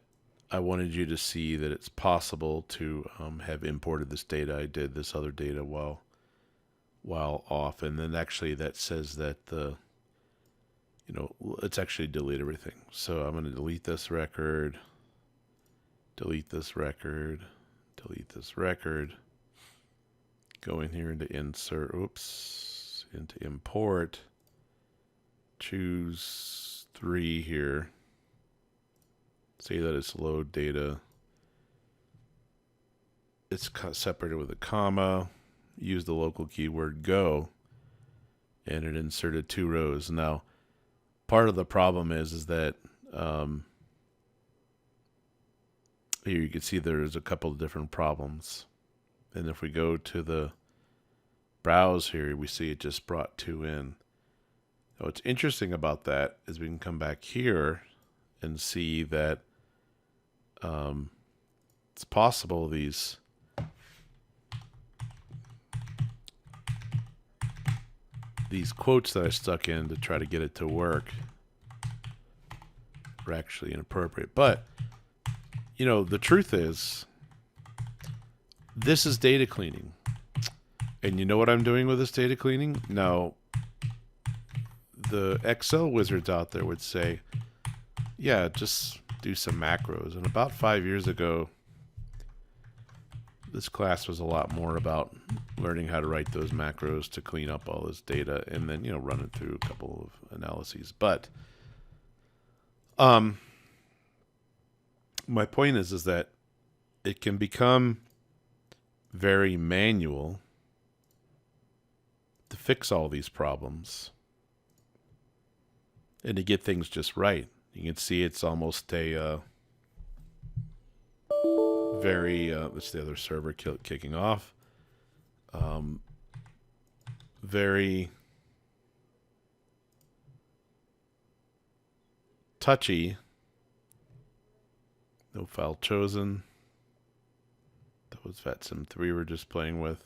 I wanted you to see that it's possible to have imported this data. I did this other data while off, and then actually that says that the, you know, let's actually delete everything. So I'm going to delete this record, delete this record, delete this record. Go in here into insert, into import, choose 3 here. Say that it's load data. It's separated with a comma. Use the local keyword go, and it inserted 2 rows. Now, part of the problem is that here you can see there's a couple of different problems. And if we go to the browse here, we see it just brought 2 in. Now, what's interesting about that is we can come back here and see that it's possible these quotes that I stuck in to try to get it to work are actually inappropriate. But, you know, the truth is, this is data cleaning. And you know what I'm doing with this data cleaning? Now, the Excel wizards out there would say, yeah, just do some macros. And about 5 years ago, this class was a lot more about learning how to write those macros to clean up all this data and then, you know, run it through a couple of analyses. But my point is that it can become very manual to fix all these problems and to get things just right. You can see it's almost a very, that's the other server kicking off. Very touchy. No file chosen. That was VetSim3 we're just playing with.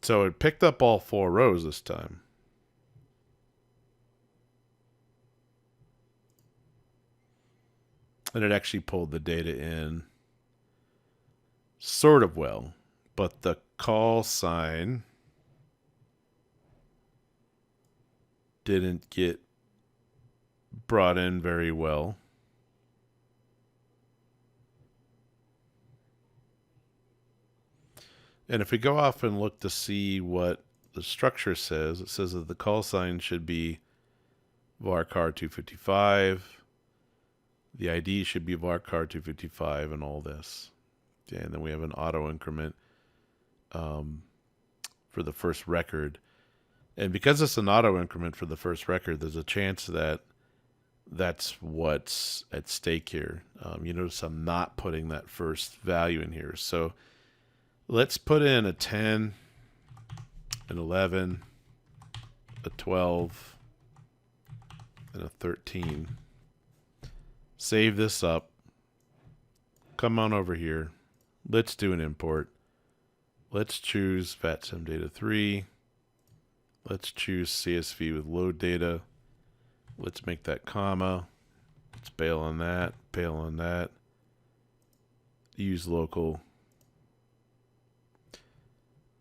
So it picked up all 4 rows this time. And it actually pulled the data in sort of well. But the call sign didn't get brought in very well. And if we go off and look to see what the structure says, it says that the call sign should be varchar 255. The ID should be varchar 255 and all this. Okay, and then we have an auto increment for the first record. And because it's an auto increment for the first record, there's a chance that that's what's at stake here. You notice I'm not putting that first value in here. So let's put in a 10, an 11, a 12, and a 13. Save this up. Come on over here. Let's do an import. Let's choose VetSim Data 3. Let's choose CSV with load data. Let's make that comma. Let's bail on that, bail on that. use local.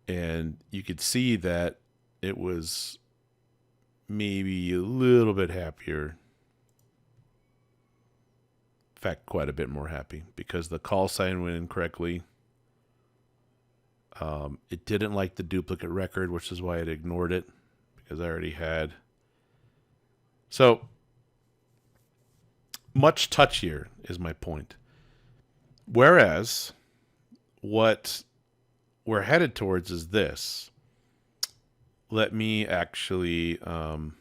And you could see that it was maybe a little bit happier. In fact, quite a bit more happy because the call sign went in correctly. It didn't like the duplicate record, which is why it ignored it because I already had. So much touchier is my point. Whereas what we're headed towards is this. Let me actually run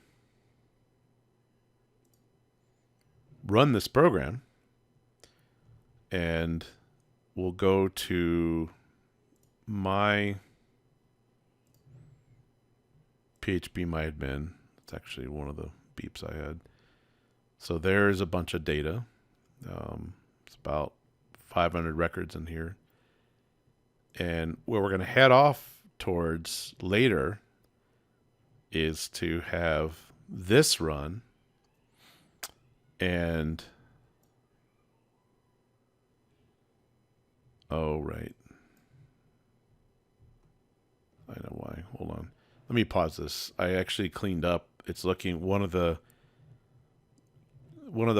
this program, and we'll go to my PhpMyAdmin. It's actually one of the beeps I had. So there's a bunch of data. It's about 500 records in here. And where we're going to head off towards later is to have this run and oh, right. I know why. Hold on. Let me pause this. I actually cleaned up. It's looking one of the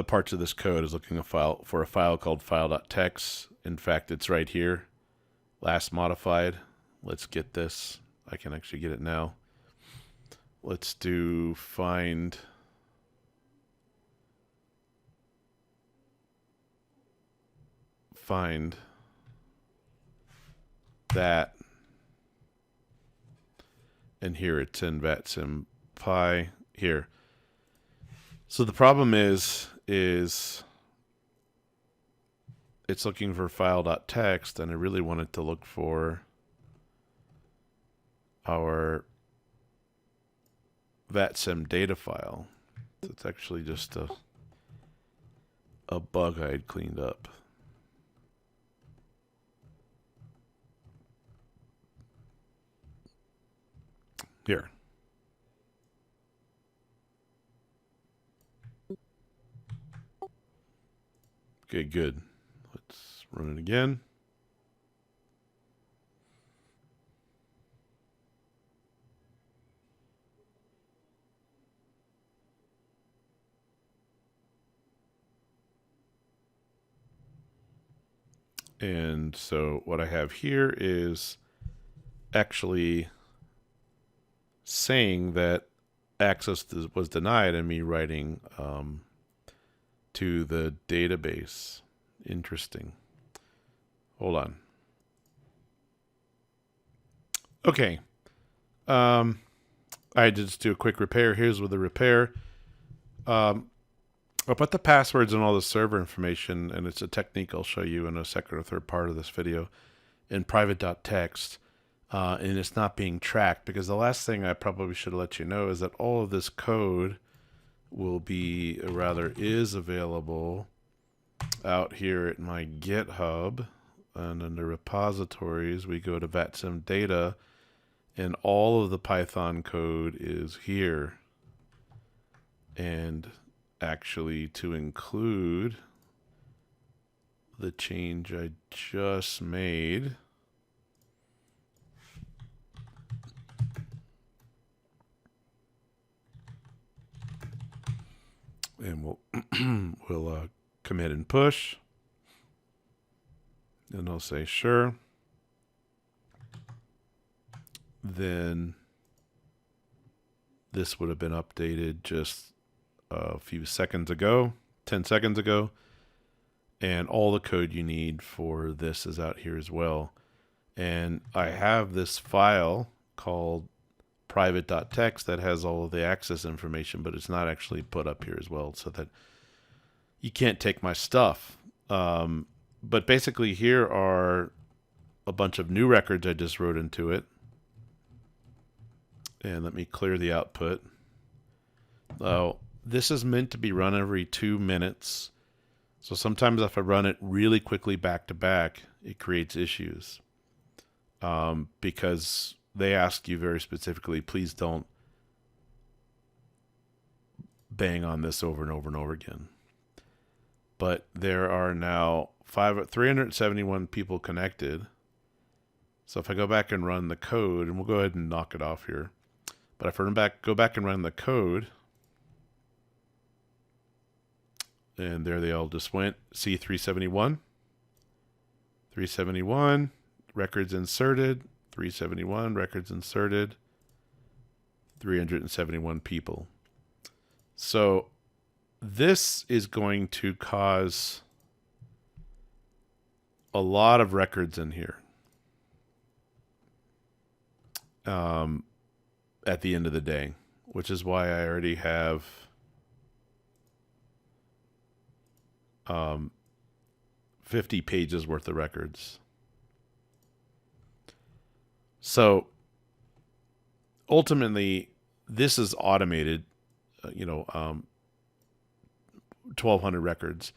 parts of this code is looking for a file called file.txt. In fact, it's right here. Last modified. Let's get this. I can actually get it now. Let's do find that, and here it's in vatsim.py here. So the problem is it's looking for file.txt, and I really wanted to look for our vatsim data file. So it's actually just a bug I had cleaned up. Here. Okay, good. Let's run it again. And so what I have here is actually saying that access was denied and me writing to the database. Interesting. Hold on. Okay. I just do a quick repair. Here's with the repair. I'll put the passwords and all the server information, and it's a technique I'll show you in a second or third part of this video, in private.txt. And it's not being tracked, because the last thing I probably should let you know is that all of this code will be, or rather is available out here at my GitHub. And under repositories, we go to vatsim data, and all of the Python code is here. And actually, to include the change I just made, and we'll commit and push, and I'll say sure. Then this would have been updated just a few seconds ago, 10 seconds ago, and all the code you need for this is out here as well. And I have this file called private.txt that has all of the access information, but it's not actually put up here as well, so that you can't take my stuff. But basically here are a bunch of new records I just wrote into it. And let me clear the output. This is meant to be run every 2 minutes. So sometimes if I run it really quickly back to back, it creates issues. Because they ask you very specifically, please don't bang on this over and over and over again. But there are now 371 people connected. So if I go back and run the code, and we'll go ahead and knock it off here. But if I go back and run the code, and there they all just went. See 371, 371, records inserted, 371, records inserted, 371 people. So this is going to cause a lot of records in here at the end of the day, which is why I already have 50 pages worth of records. So ultimately, this is automated, 1,200 records.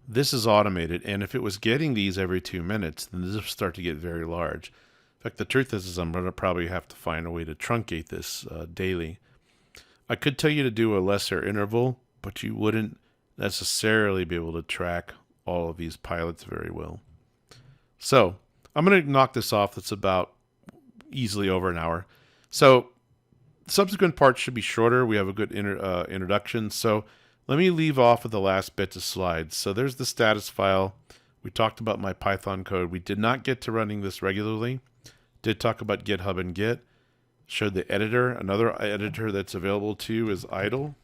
This is automated, and if it was getting these every 2 minutes, then this will start to get very large. In fact, the truth is I'm going to probably have to find a way to truncate this daily. I could tell you to do a lesser interval, but you wouldn't necessarily be able to track all of these pilots very well. So I'm going to knock this off. That's about easily over an hour. So subsequent parts should be shorter. We have a good introduction. So let me leave off with the last bits of slides. So there's the status file. We talked about my Python code. We did not get to running this regularly. Did talk about GitHub and Git. Showed the editor. Another editor that's available to you is idle.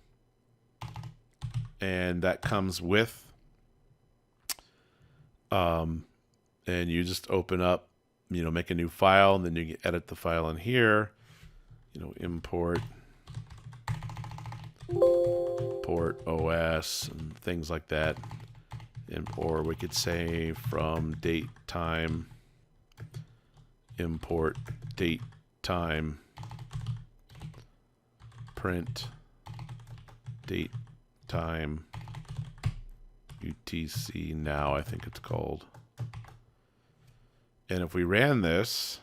And that comes with, and you just open up, make a new file, and then you can edit the file in here, import OS and things like that. Or we could say from date time, import date time, print date time UTC now, I think it's called. And if we ran this,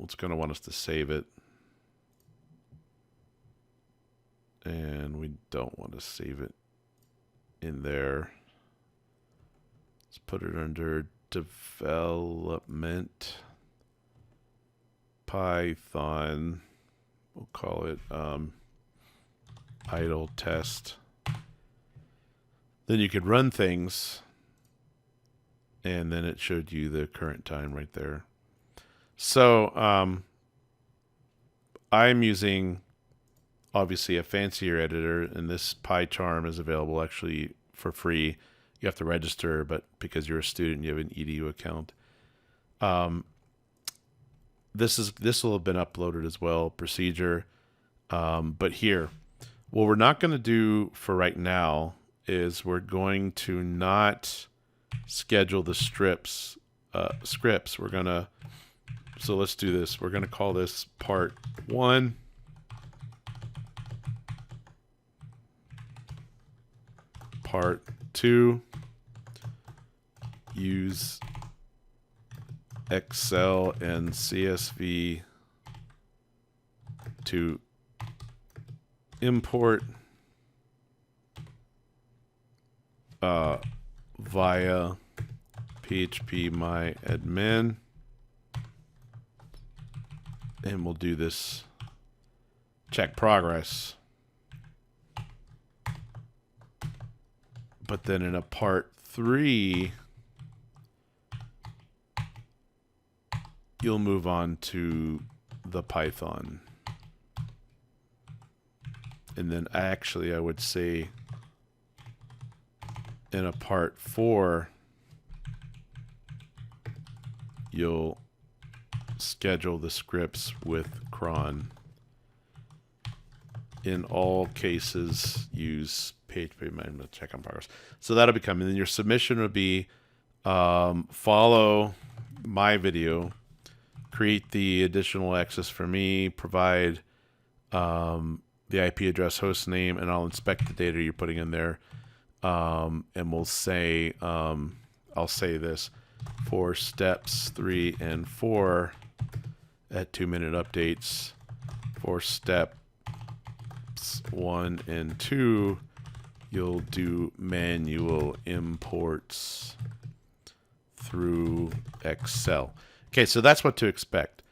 it's going to want us to save it. And we don't want to save it in there. Let's put it under development Python. We'll call it idle test. Then you could run things, and then it showed you the current time right there. So I'm using obviously a fancier editor, and this PyCharm is available actually for free. You have to register, but because you're a student, you have an EDU account. This will have been uploaded as well, procedure. But here, what we're not going to do for right now is we're going to not schedule the scripts. We're going to, so let's do this. We're going to call this part 1. Part 2, use Excel and CSV to import via PhpMyAdmin, and we'll do this check progress. But then in a part 3, you'll move on to the Python. And then actually I would say in a part 4, you'll schedule the scripts with cron. In all cases, use PhpMyAdmin check on progress. So that'll be coming. Then your submission would be follow my video, create the additional access for me, provide the IP address, host name, and I'll inspect the data you're putting in there. And we'll say, I'll say this for steps 3 and 4 at 2-minute updates. For steps 1 and 2, you'll do manual imports through Excel. Okay, so that's what to expect.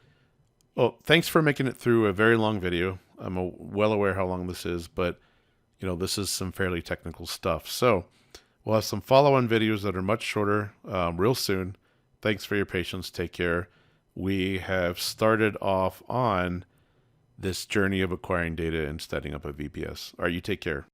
Well, thanks for making it through a very long video. I'm well aware how long this is, but this is some fairly technical stuff. So we'll have some follow-on videos that are much shorter real soon. Thanks for your patience. Take care. We have started off on this journey of acquiring data and setting up a VPS. All right, you take care.